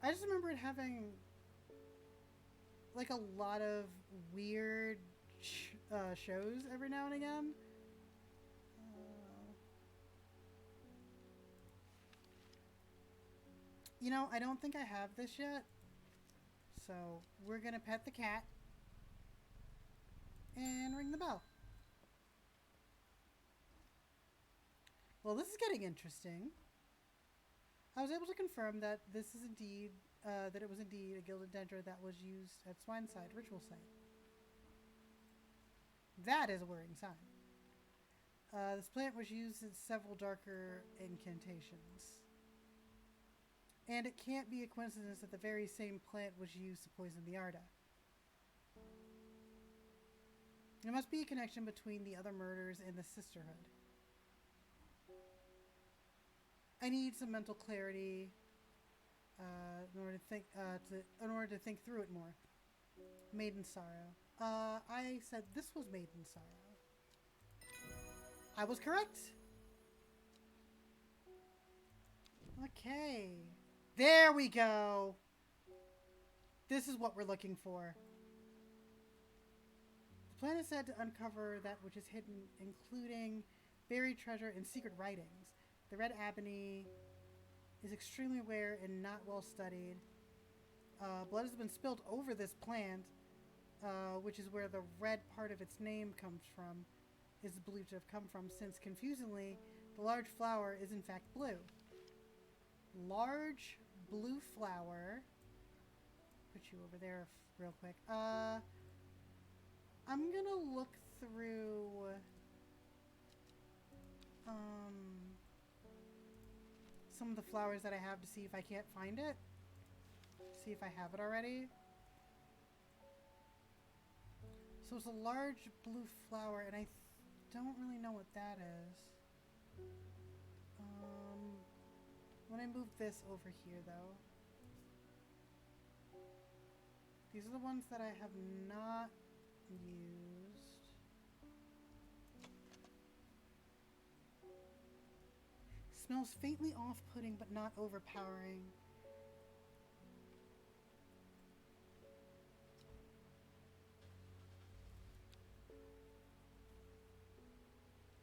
I just remember it having like a lot of weird shows every now and again. You know, I don't think I have this yet. So we're gonna pet the cat and ring the bell. Well, this is getting interesting. I was able to confirm that this is indeed, that it was indeed a gilded dendra that was used at Swineside ritual site. That is a worrying sign. This plant was used in several darker incantations. And it can't be a coincidence that the very same plant was used to poison the Arda. There must be a connection between the other murders and the Sisterhood. I need some mental clarity in order to think through it more. Maiden Sorrow. I said this was Maiden Sorrow. I was correct. Okay. There we go. This is what we're looking for. The plan is said to uncover that which is hidden, including buried treasure and secret writings. The red ebony is extremely rare and not well studied. Blood has been spilled over this plant, which is where the red part of its name comes from, is believed to have come from, since confusingly, the large flower is in fact blue. Large blue flower. Put you over there real quick. I'm gonna look through some of the flowers that I have to see if I can't find it. See if I have it already. So it's a large blue flower, and I don't really know what that is. When I move this over here, though, these are the ones that I have not used. Smells faintly off-putting, but not overpowering.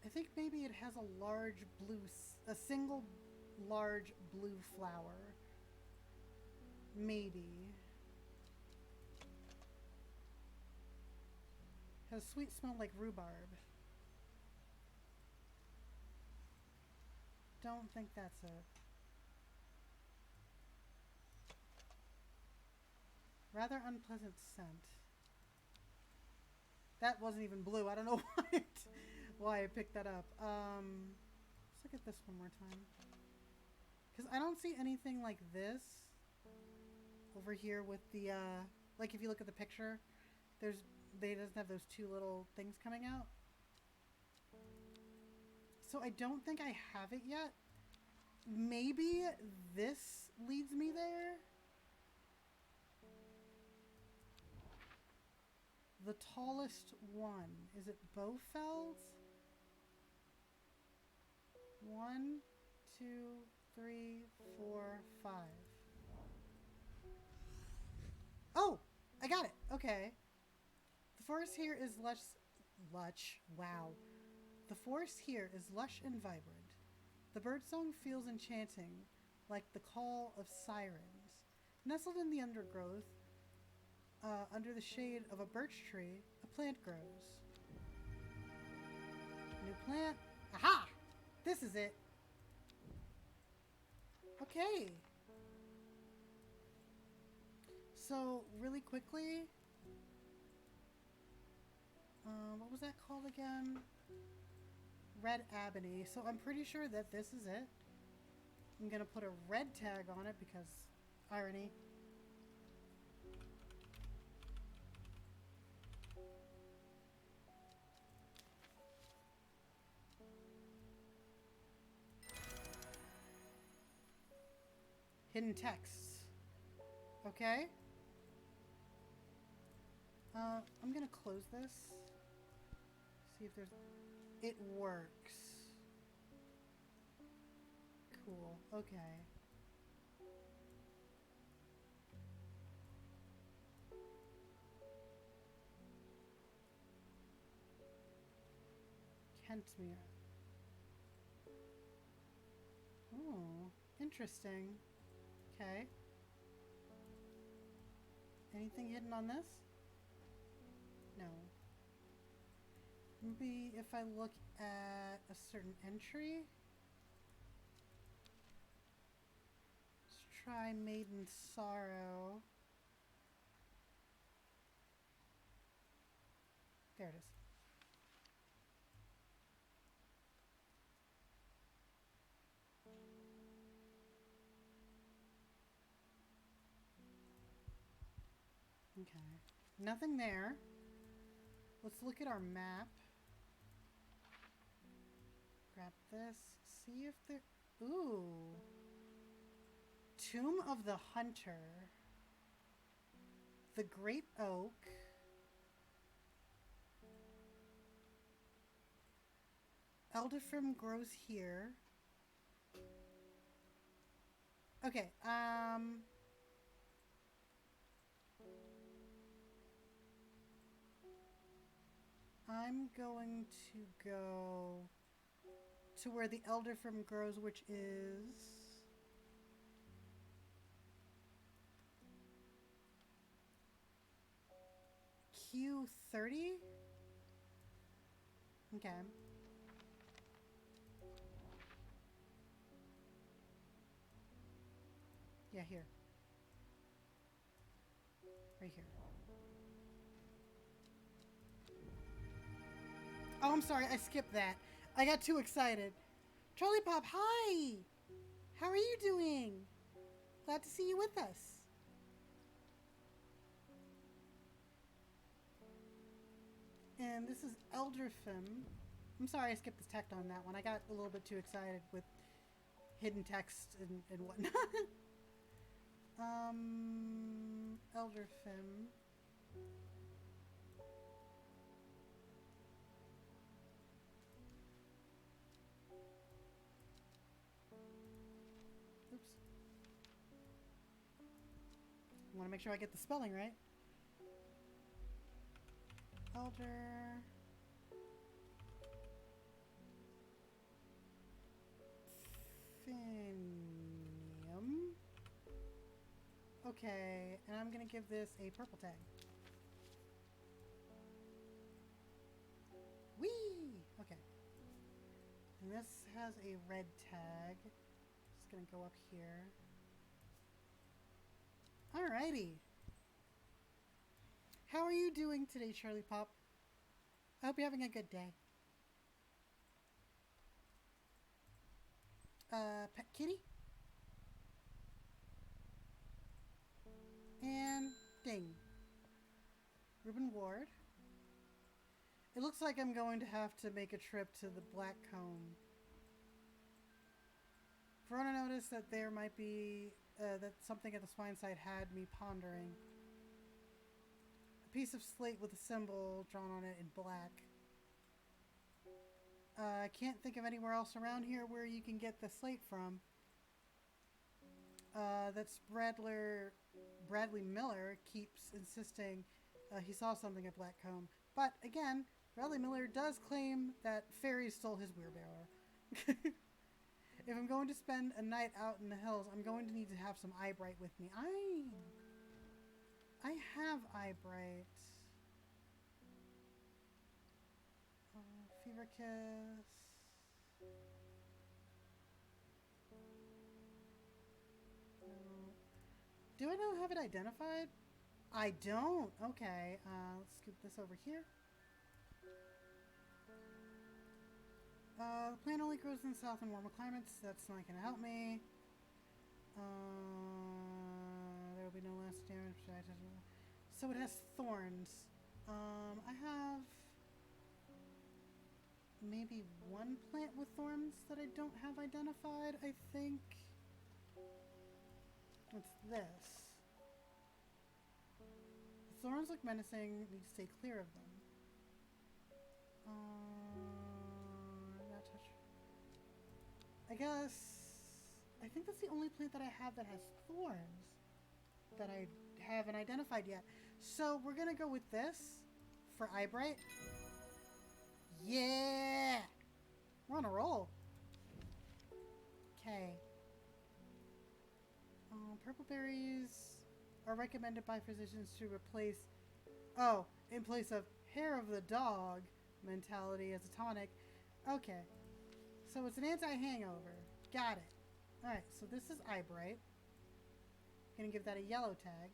I think maybe it has a single large blue flower. Maybe. Has a sweet smell like rhubarb. Don't think that's it. Rather unpleasant scent. That wasn't even blue. I don't know why I picked that up. Let's look at this one more time. Because I don't see anything like this over here with the, like if you look at the picture, they doesn't have those two little things coming out. So I don't think I have it yet. Maybe this leads me there. The tallest one. Is it Bowfeld? 1, 2, 3, 4, 5. Oh! I got it! Okay. The forest here is wow. The forest here is lush and vibrant. The birdsong feels enchanting, like the call of sirens. Nestled in the undergrowth, under the shade of a birch tree, a plant grows. New plant. Aha! This is it. Okay. So, really quickly, what was that called again? Red ebony. So I'm pretty sure that this is it. I'm gonna put a red tag on it because irony. Hidden texts. Okay. I'm gonna close this. See if there's... It works. Cool. Okay. Kentmere. Oh, interesting. Okay. Anything hidden on this? No. Maybe if I look at a certain entry. Let's try Maiden Sorrow. There it is. Okay. Nothing there. Let's look at our map. Grab this. See if there... Ooh. Tomb of the Hunter. The Great Oak. Elderfrim grows here. Okay, I'm going to go to where the Elderfrim grows, which is... Q30? Okay. Yeah, here. Right here. Oh, I'm sorry. I skipped that. I got too excited. Charlie Pop, hi! How are you doing? Glad to see you with us. And this is Elderfim. I'm sorry I skipped the text on that one. I got a little bit too excited with hidden text and whatnot. Elderfim. Oops. I want to make sure I get the spelling right. Elder. Finium. Okay, and I'm gonna give this a purple tag. Whee! Okay. And this has a red tag. Just gonna go up here. Alrighty. How are you doing today, Charlie Pop? I hope you're having a good day. Pet kitty? And ding. Reuben Ward. It looks like I'm going to have to make a trip to the Black Comb. Verona noticed that there might be, that something at the swine site had me pondering. A piece of slate with a symbol drawn on it in black. I can't think of anywhere else around here where you can get the slate from. That's Bradley Miller keeps insisting he saw something at Blackcomb. But again, Bradley Miller does claim that fairies stole his wheelbarrow. If I'm going to spend a night out in the hills, I'm going to need to have some eyebright with me. I have eyebright. Fever Kiss. Do I not have it identified? I don't. Okay. Let's scoop this over here. The plant only grows in the south and warmer climates. That's not going to help me. There will be no lasting damage. So it has thorns. I have maybe one plant with thorns that I don't have identified, I think. What's this? The thorns look menacing. Need to stay clear of them. Not touch. I guess... I think that's the only plant that I have that has thorns that I haven't identified yet. So we're gonna go with this for eyebright. Yeah! We're on a roll. Okay. Purple berries are recommended by physicians to replace, in place of hair of the dog mentality as a tonic. Okay. So it's an anti-hangover. Got it. Alright, so this is eyebright. Gonna give that a yellow tag.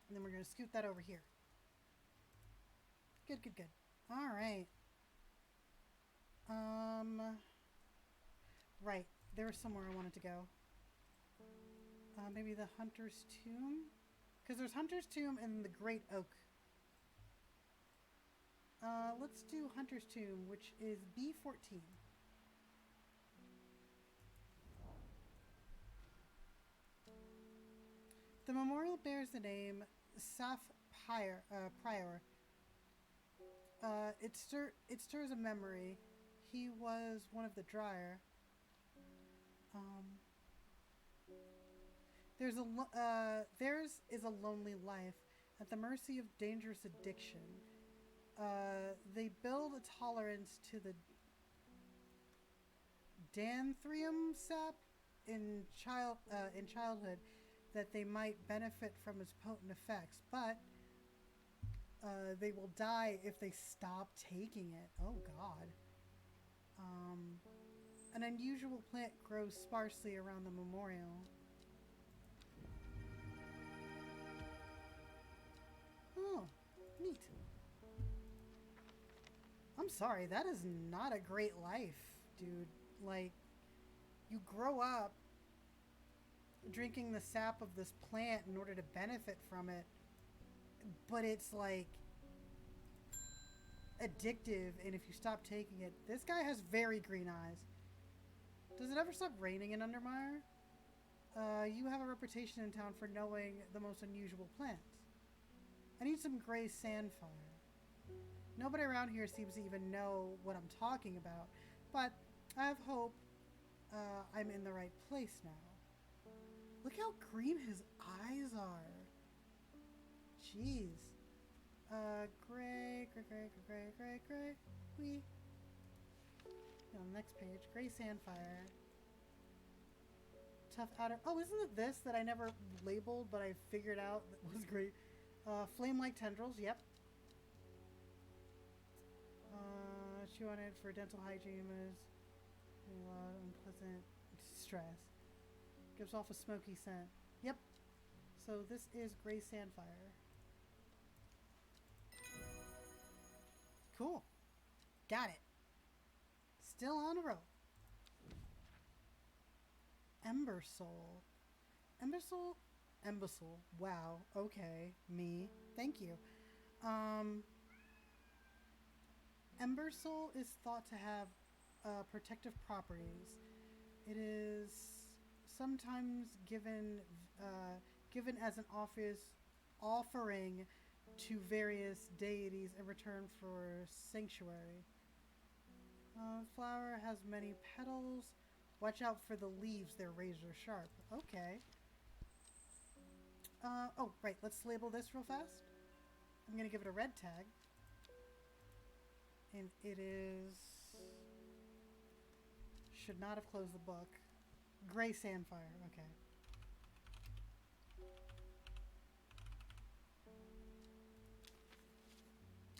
And then we're going to scoot that over here. Good, good, good. All right. Right. there was somewhere I wanted to go. Maybe the Hunter's Tomb? Because there's Hunter's Tomb and the Great Oak. Let's do Hunter's Tomb, which is B14. The memorial bears the name Saf Prior. It stirs a memory. He was one of the Dryer. Theirs is a lonely life at the mercy of dangerous addiction. They build a tolerance to the danthrium sap in childhood that they might benefit from its potent effects, but they will die if they stop taking it. Oh God. An unusual plant grows sparsely around the memorial. Oh, neat. I'm sorry, that is not a great life, dude. Like, you grow up drinking the sap of this plant in order to benefit from it, but it's like addictive, and if you stop taking it, this guy has very green eyes. Does it ever stop raining in Undermire? You have a reputation in town for knowing the most unusual plants. I need some gray sandfire. Nobody around here seems to even know what I'm talking about, but I have hope I'm in the right place now. Look how green his eyes are. Jeez. Gray. We. On the next page, gray sandfire. Tough outer. Oh, isn't it this that I never labeled, but I figured out that was great? Flame-like tendrils. Yep. Chew on it for dental hygiene is a lot of unpleasant stress. Gives off a smoky scent. Yep. So this is gray sandfire. Cool. Got it. Still on a roll. Ember Soul. Ember Soul. Wow. Okay. Me. Thank you. Ember Soul is thought to have protective properties. It is sometimes given as an offering to various deities in return for sanctuary. Flower has many petals. Watch out for the leaves, they're razor sharp. Okay. Oh, right, let's label this real fast. I'm gonna give it a red tag. And it is... Should not have closed the book. Gray Sandfire, okay.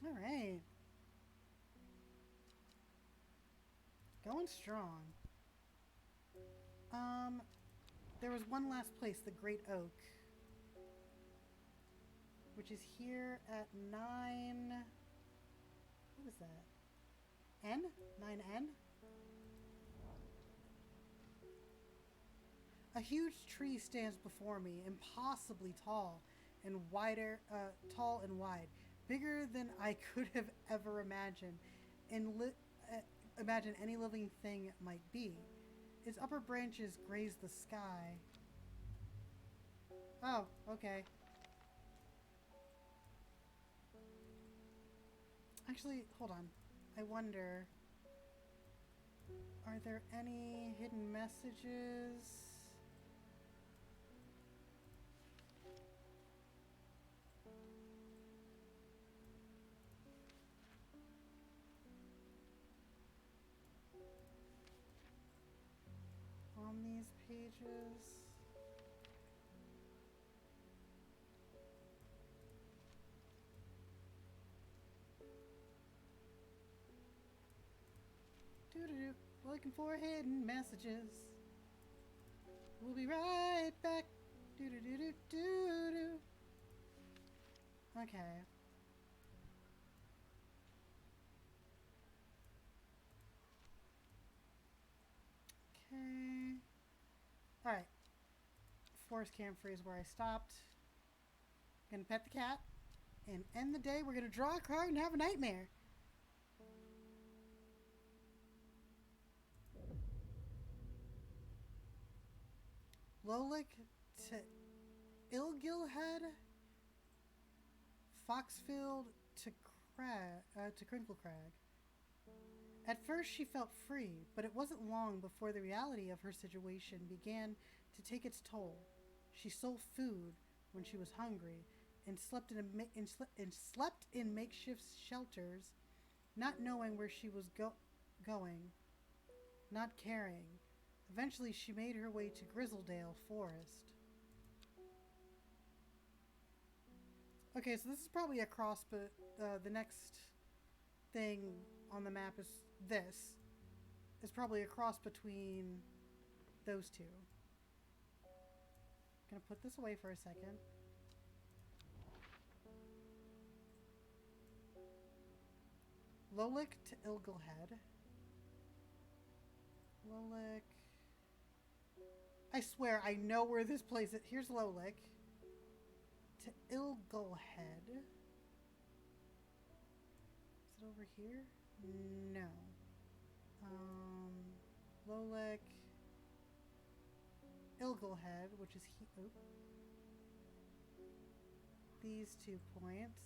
Alright. Going strong. There was one last place, the Great Oak. Which is here at 9... What is that? N? 9N? A huge tree stands before me, impossibly tall and tall and wide, bigger than I could have ever imagined, and imagine any living thing might be. Its upper branches graze the sky. Oh, okay. Actually, hold on. I wonder, are there any hidden messages? On these pages? Doo-doo-doo. Looking for hidden messages. We'll be right back. Doo-doo-doo-doo-doo-doo. Okay. Okay. Alright. Forest Camphor is where I stopped. Gonna pet the cat. And end the day. We're gonna draw a card and have a nightmare. Lolik to Ilgilhead. Foxfield to Crinkle Crag. At first she felt free, but it wasn't long before the reality of her situation began to take its toll. She stole food when she was hungry and slept in makeshift shelters, not knowing where she was going, not caring. Eventually she made her way to Grizzledale Forest. Okay, so this is probably a cross, but the next thing on the map is this. It's probably a cross between those two. Gonna put this away for a second. Lolik to Ilgilhead. Lolik. I swear I know where this place is. Here's Lolik. To Ilgilhead. Is it over here? No. Lolik. Ilgilhead, which is these 2 points.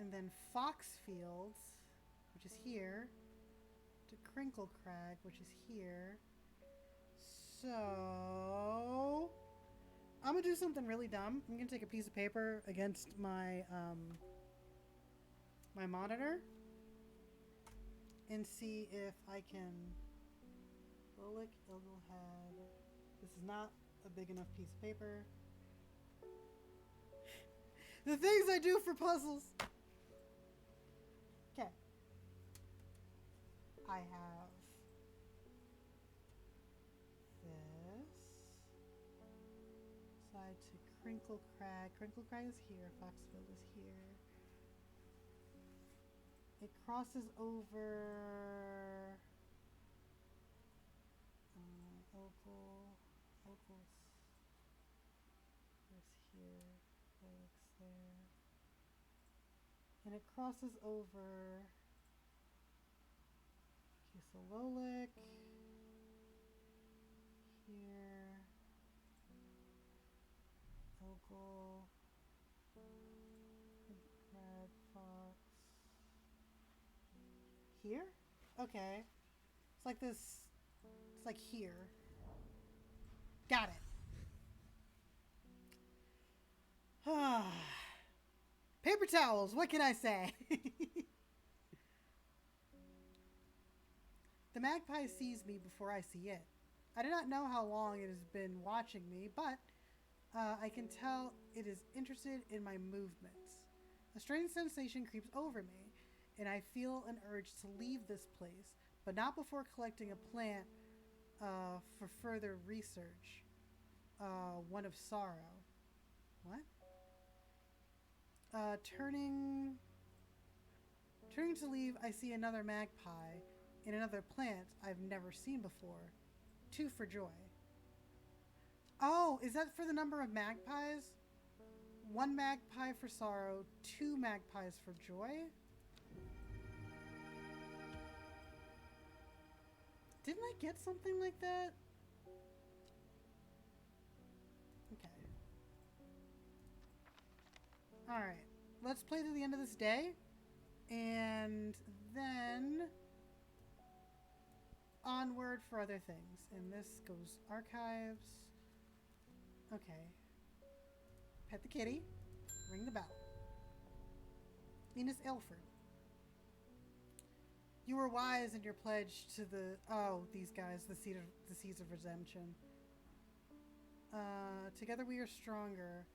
And then Foxfields, which is here, to Crinkle Crag, which is here. So I'm gonna do something really dumb. I'm gonna take a piece of paper against my my monitor and see if I can. Lolik, Ilgilhead. This is not a big enough piece of paper. The things I do for puzzles. Okay. I have this. Side to Crinkle Crag. Crinkle Crag is here. Foxfield is here. It crosses over Opals. There's here. Lolik's there. And it crosses over. Okay, so Lolik. Here. Opal. Crag, Fox. Here? Okay. It's like this. It's like here. Got it. Paper towels, what can I say? The magpie sees me before I see it. I do not know how long it has been watching me, but I can tell it is interested in my movements. A strange sensation creeps over me, and I feel an urge to leave this place, but not before collecting a plant for further research. One of sorrow. What? Turning to leave, I see another magpie in another plant I've never seen before. 2 for joy. Oh, is that for the number of magpies? 1 magpie for sorrow, 2 magpies for joy? Didn't I get something like that? Okay. Alright. Let's play to the end of this day. And then onward for other things. And this goes archives. Okay. Pet the kitty. Ring the bell. Venus Ilford. You were wise in your pledge to the... Oh, these guys. The Seeds of Redemption. Together we are stronger.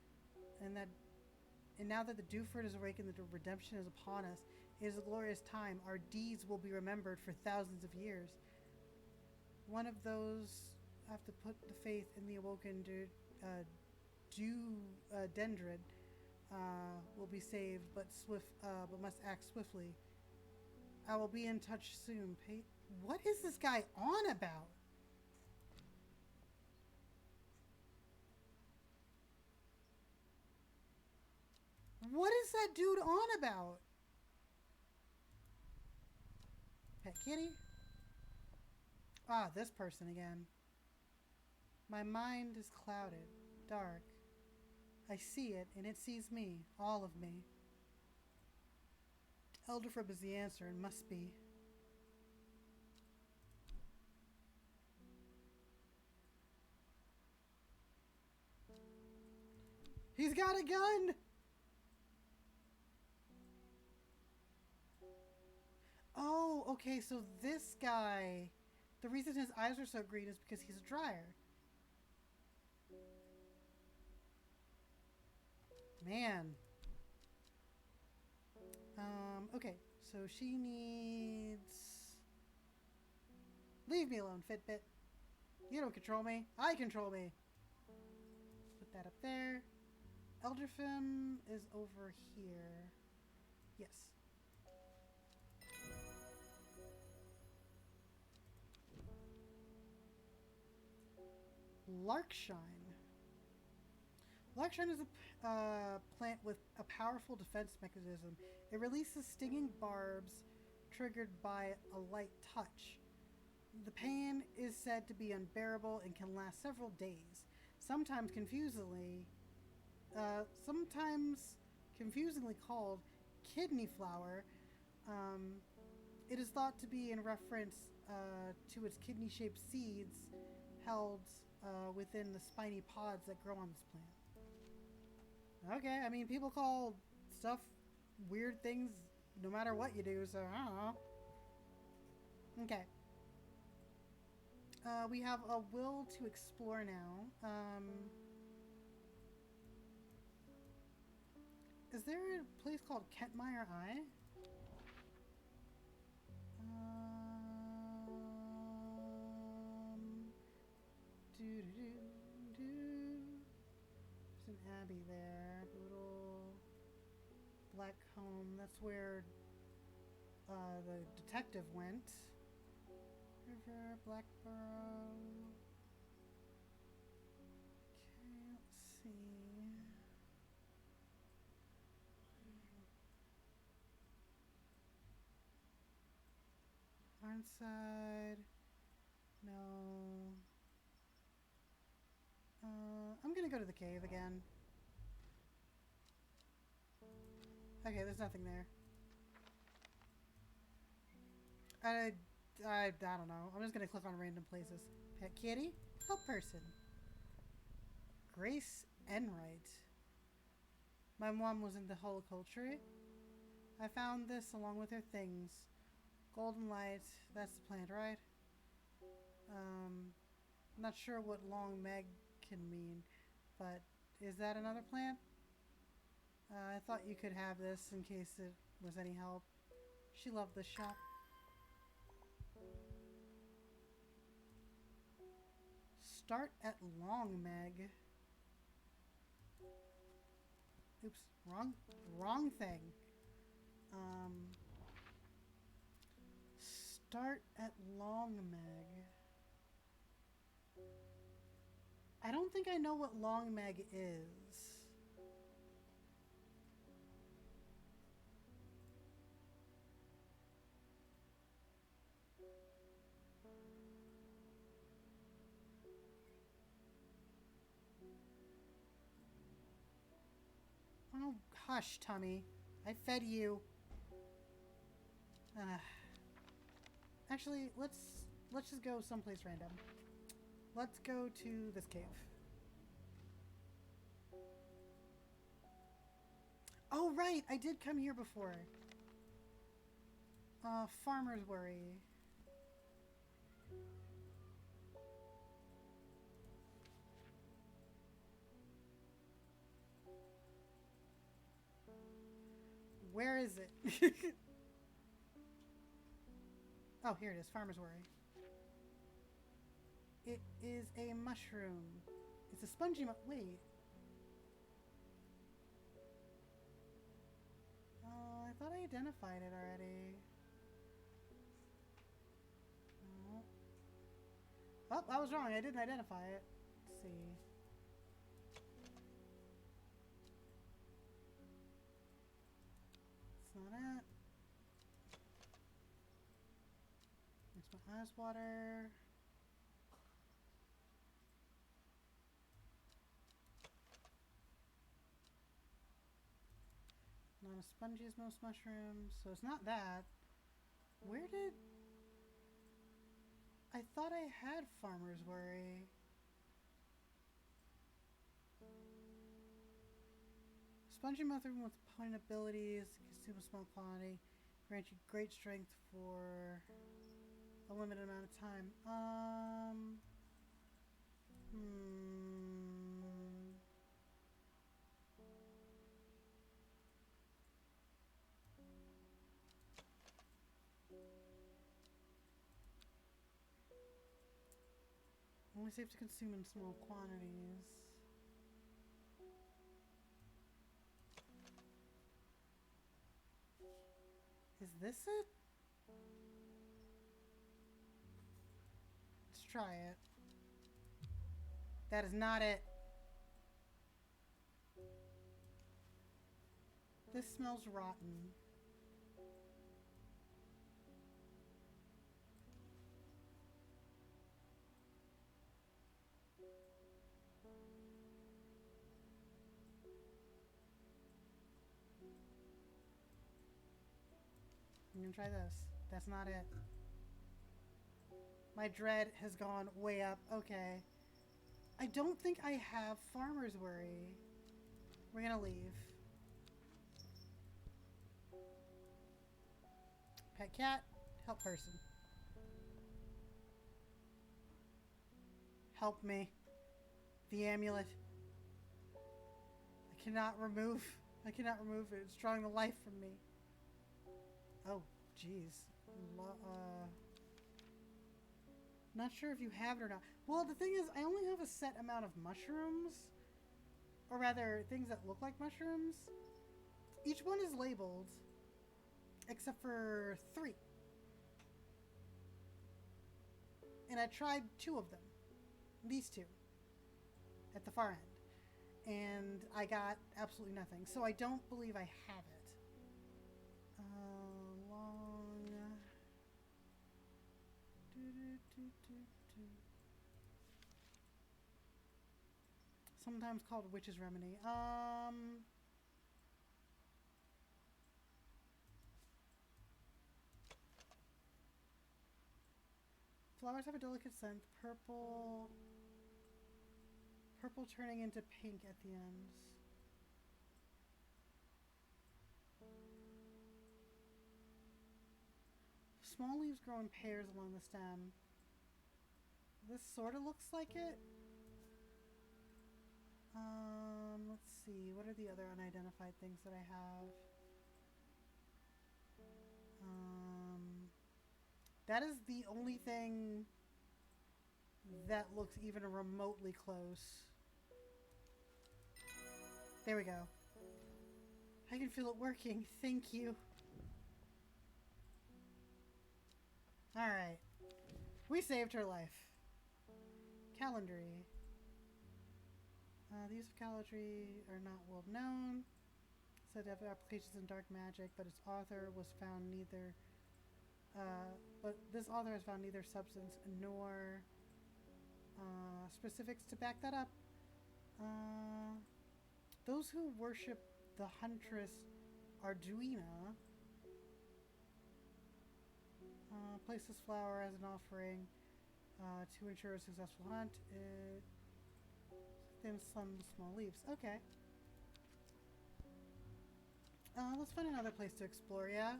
And now that the Dewford is awakened, the redemption is upon us. It is a glorious time. Our deeds will be remembered for thousands of years. One of those have to put the faith in the awoken dendrid will be saved, but must act swiftly. I will be in touch soon. What is this guy on about? What is that dude on about? Pet kitty? Ah, this person again. My mind is clouded, dark. I see it, and it sees me, all of me. Elderfrib is the answer, and must be. He's got a gun! Oh, okay, so this guy, the reason his eyes are so green is because he's a dryer. Man. Okay, so she needs... Leave me alone, Fitbit. You don't control me. I control me. Put that up there. Elderfim is over here. Yes. Larkshine. Larkshine is a plant with a powerful defense mechanism. It releases stinging barbs triggered by a light touch. The pain is said to be unbearable and can last several days. Sometimes confusingly called kidney flower. It is thought to be in reference to its kidney-shaped seeds held within the spiny pods that grow on this plant. Okay, I mean, people call stuff weird things no matter what you do, so I don't know. Okay. We have a will to explore now. Is there a place called Kentmire Eye? There's an abbey there. Little black home. That's where the detective went. River, Blackborough. Okay, let's see. Ironside. No. I'm gonna go to the cave again. Okay, there's nothing there. I don't know. I'm just gonna click on random places. Pet kitty? Help person. Grace Enright. My mom was into horticulture. I found this along with her things. Golden light. That's the plant, right? Not sure what long meg can mean, but is that another plant? I thought you could have this in case it was any help. She loved this shop. Start at long meg. Oops, wrong thing. Start at long meg. I don't think I know what long meg is. Oh, hush, Tummy. I fed you. Actually, let's just go someplace random. Let's go to this cave. Oh, right! I did come here before. Farmer's Worry. Where is it? Oh, here it is. Farmer's Worry. It is a mushroom. It's a spongy wait. I thought I identified it already. No. Oh, I was wrong. I didn't identify it. Let's see. My eyes water. Not as spongy as most mushrooms, so it's not that. Where did... I thought I had Farmer's Worry. Spongy mushroom with potent abilities, consume a small quantity, grant you great strength for a limited amount of time. Only safe to consume in small quantities. Is this it? Let's try it. That is not it. This smells rotten. I'm gonna try this. That's not it. My dread has gone way up. Okay. I don't think I have Farmer's Worry. We're gonna leave. Pet cat, help person. Help me. The amulet. I cannot remove it. It's drawing the life from me. Oh, jeez. Not sure if you have it or not. Well, the thing is, I only have a set amount of mushrooms. Or rather, things that look like mushrooms. Each one is labeled. Except for 3. And I tried 2 of them. These 2. At the far end. And I got absolutely nothing. So I don't believe I have it. Sometimes called Witch's Remedy. Flowers have a delicate scent. Purple turning into pink at the ends. Small leaves grow in pairs along the stem. This sort of looks like it. Let's see. What are the other unidentified things that I have? That is the only thing that looks even remotely close. There we go. I can feel it working. Thank you. Alright. We saved her life. Calendry. The use of calendry are not well known. Said to have applications in dark magic, but its author was found neither. But this author has found neither substance nor specifics to back that up. Those who worship the huntress Arduina place this flower as an offering to ensure a successful hunt. It thins some small leaves. Okay. Let's find another place to explore, yeah?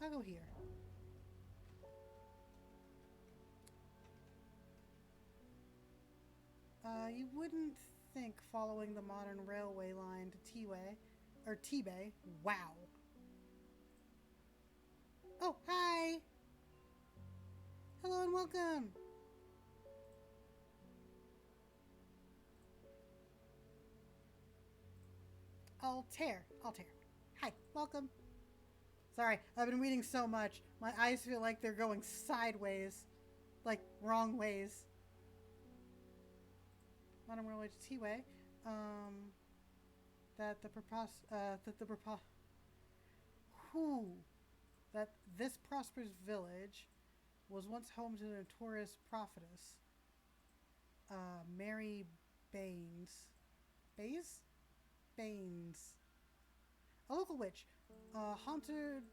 I'll go here. You wouldn't think following the modern railway line to T-Bay. Wow. Oh, hi! Hello and welcome! I'll tear. Hi, welcome. Sorry, I've been reading so much. My eyes feel like they're going sideways. Like, wrong ways. on our way to Tiwei, that the whew, that this prosperous village was once home to the notorious prophetess, Mary Baines. Baines? Baines. A local witch, haunted.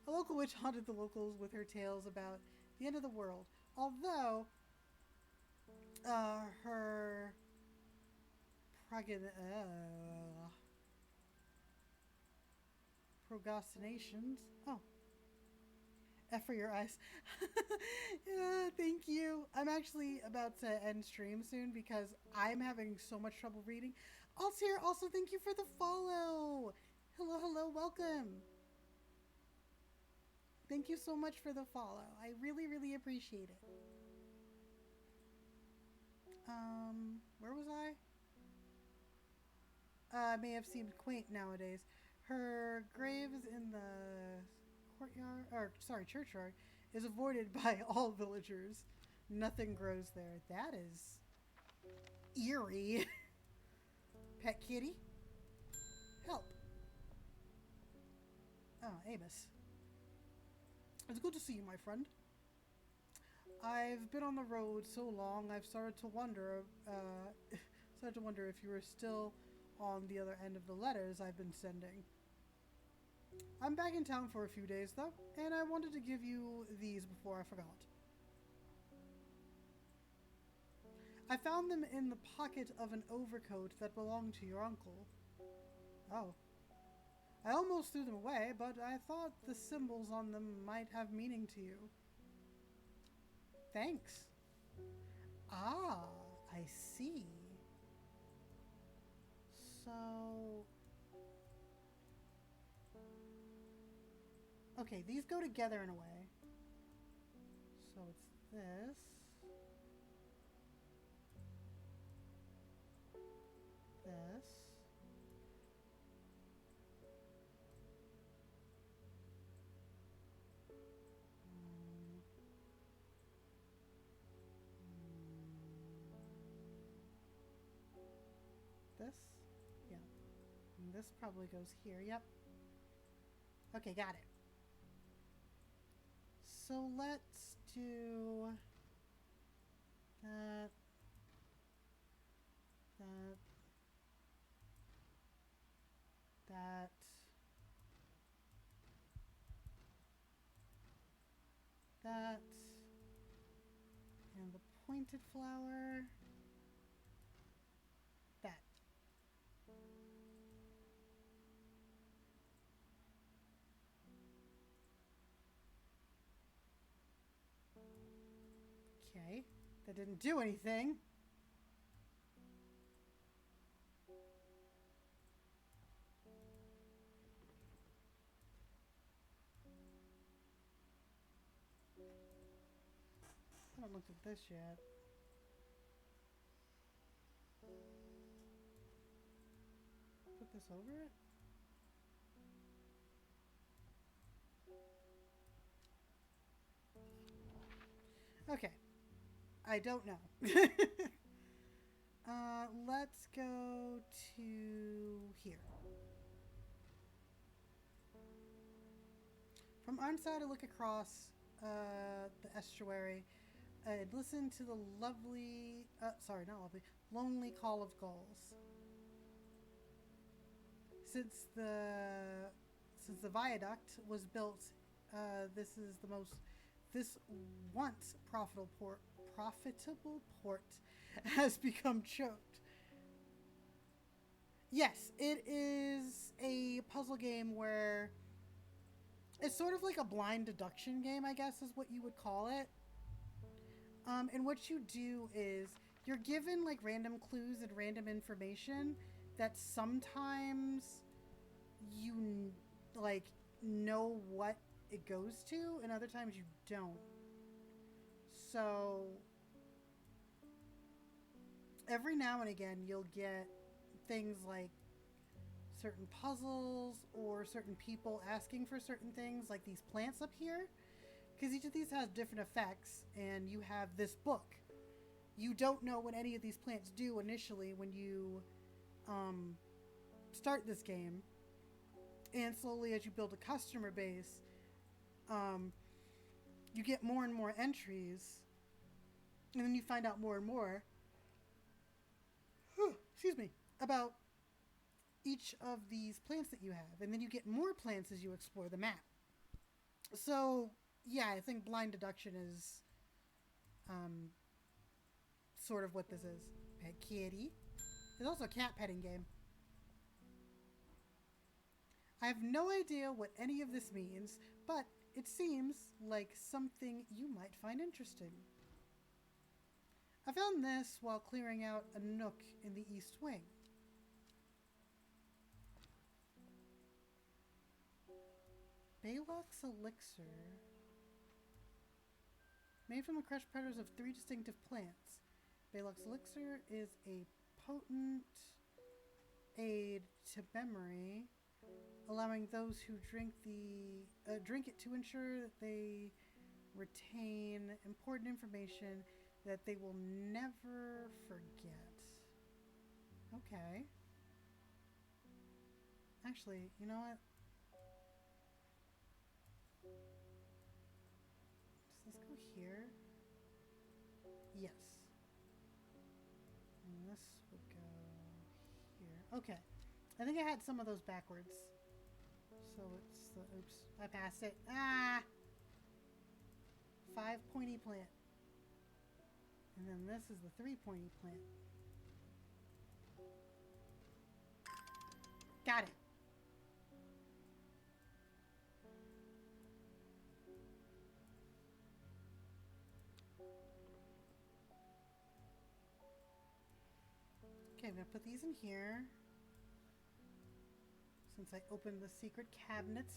A local witch haunted the locals with her tales about the end of the world. Although, her progastinations. Oh, F for your eyes. Yeah, thank you. I'm actually about to end stream soon because I'm having so much trouble reading. Altair, also thank you for the follow. Hello, hello, welcome. Thank you so much for the follow. I really, really appreciate it. Where was I? May have seemed quaint nowadays. Her grave is in the courtyard, or sorry, churchyard, is avoided by all villagers. Nothing grows there. That is eerie. Pet kitty? Help. Oh, Amos. It's good to see you, my friend. I've been on the road so long, I've started to wonder if you were still on the other end of the letters I've been sending. I'm back in town for a few days, though, and I wanted to give you these before I forgot. I found them in the pocket of an overcoat that belonged to your uncle. Oh. I almost threw them away, but I thought the symbols on them might have meaning to you. Thanks. Ah, I see. So... okay, these go together in a way. So it's this. This. This? Yeah. And this probably goes here. Yep. Okay, got it. So let's do that, that, that, that, and the pointed flower, that. Okay, that didn't do anything. I haven't looked at this yet. Put this over it? Okay. I don't know. Let's go to here. From our side, I look across the estuary and listen to the lovely, lonely call of gulls. Since the viaduct was built, this once profitable port has become choked. Yes, it is a puzzle game where it's sort of like a blind deduction game, I guess is what you would call it. And what you do is you're given like random clues and random information that sometimes you like know what it goes to, and other times you don't. So every now and again you'll get things like certain puzzles or certain people asking for certain things, like these plants up here, because each of these has different effects, and you have this book You don't know what any of these plants do initially when you start this game. And slowly as you build a customer base, you get more and more entries. And then you find out more and more, excuse me, about each of these plants that you have. And then you get more plants as you explore the map. So, yeah, I think blind deduction is sort of what this is. Pet kitty. There's also a cat petting game. I have no idea what any of this means, but it seems like something you might find interesting. I found this while clearing out a nook in the east wing. Baylock's elixir. Made from the crushed petals of 3 distinctive plants. Baylock's elixir is a potent aid to memory, allowing those who drink it to ensure that they retain important information that they will never forget. Okay. Actually, you know what? Does this go here? Yes. And this would go here. Okay. I think I had some of those backwards. So it's the, oops, I passed it. Ah! 5 pointy plant. And then this is the 3 pointy plant. Got it. Okay, I'm gonna put these in here. Since I opened the secret cabinet.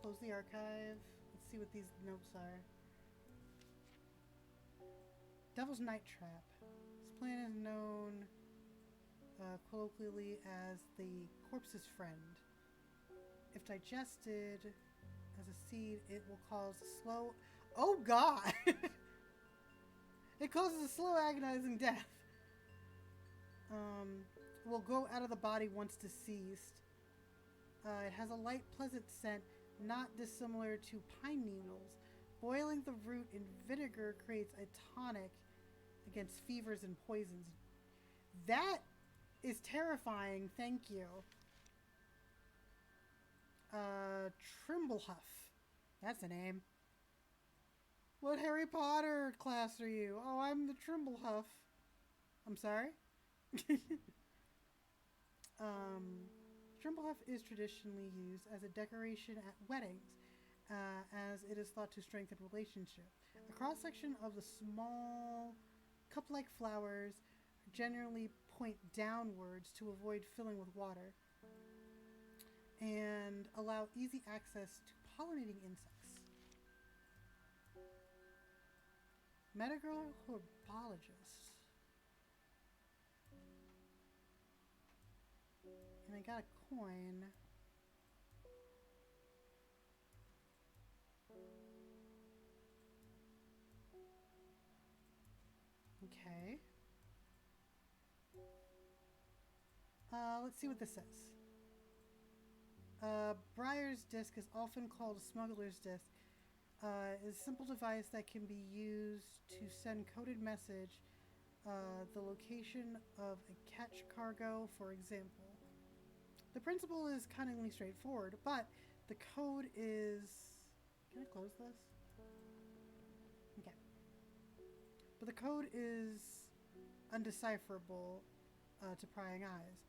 Close the archive. Let's see what these notes are. Devil's Night Trap. This plant is known colloquially as the corpse's friend. If digested as a seed, it will cause a slow... Oh God! It causes a slow, agonizing death. Will go out of the body once deceased. It has a light, pleasant scent, not dissimilar to pine needles. Boiling the root in vinegar creates a tonic against fevers and poisons. That is terrifying, thank you. Trimblehuff. That's a name. What Harry Potter class are you? Oh, I'm the Trimblehuff. I'm sorry? Trimblehuff is traditionally used as a decoration at weddings, as it is thought to strengthen relationship. A cross-section of the small cup-like flowers generally point downwards to avoid filling with water and allow easy access to pollinating insects. Metagirl herbologist. And I got a coin. Okay. Let's see what this says. Briar's disc is often called a smuggler's disc. Is a simple device that can be used to send coded message, the location of a catch cargo, for example. The principle is cunningly straightforward, but the code is... Can I close this? Okay. But the code is undecipherable to prying eyes.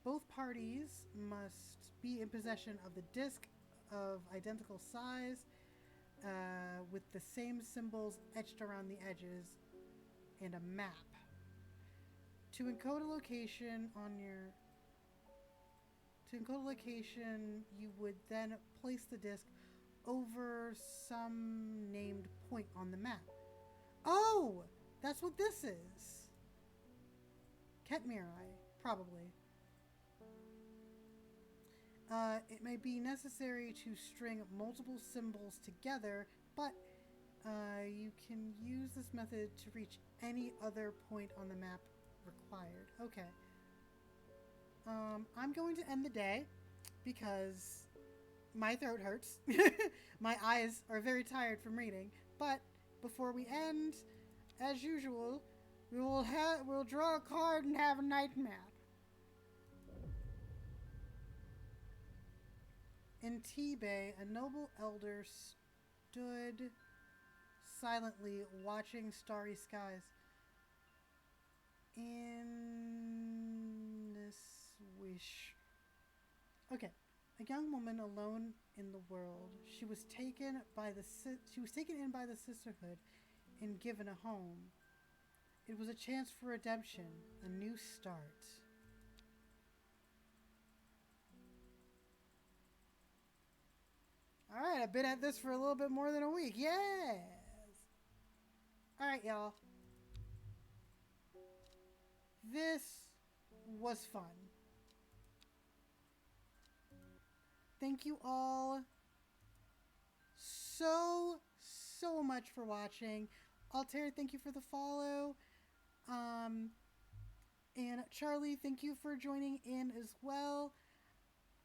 Both parties must be in possession of the disc of identical size, with the same symbols etched around the edges, and a map. To encode a location on your... To encode a location, you would then place the disc over some named point on the map. Oh! That's what this is! Ketmirai, probably. It may be necessary to string multiple symbols together, but You can use this method to reach any other point on the map required. Okay. I'm going to end the day because my throat hurts. My eyes are very tired from reading. But before we end, as usual, we'll draw a card and have a night map. In T-Bay, a noble elder stood silently watching starry skies. In this wish. Okay. A young woman alone in the world. She was taken in by the sisterhood and given a home. It was a chance for redemption, a new start. Alright, I've been at this for a little bit more than a week. Yes! Alright, y'all. This was fun. Thank you all so much for watching. Altair, thank you for the follow. And Charlie, thank you for joining in as well.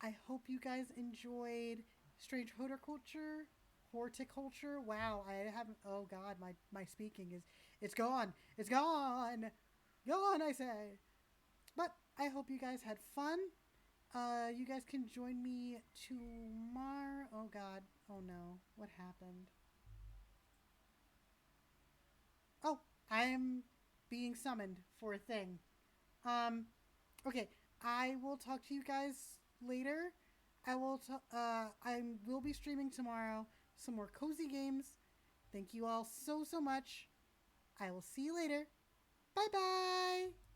I hope you guys enjoyed Strange Horticulture. Horticulture. Wow, I haven't. Oh God, my speaking is. It's gone. It's gone. Gone, I say. But I hope you guys had fun. You guys can join me tomorrow. Oh God. Oh no. What happened? Oh, I'm being summoned for a thing. Okay. I will talk to you guys later. I will be streaming tomorrow some more cozy games. Thank you all so much. I will see you later. Bye bye.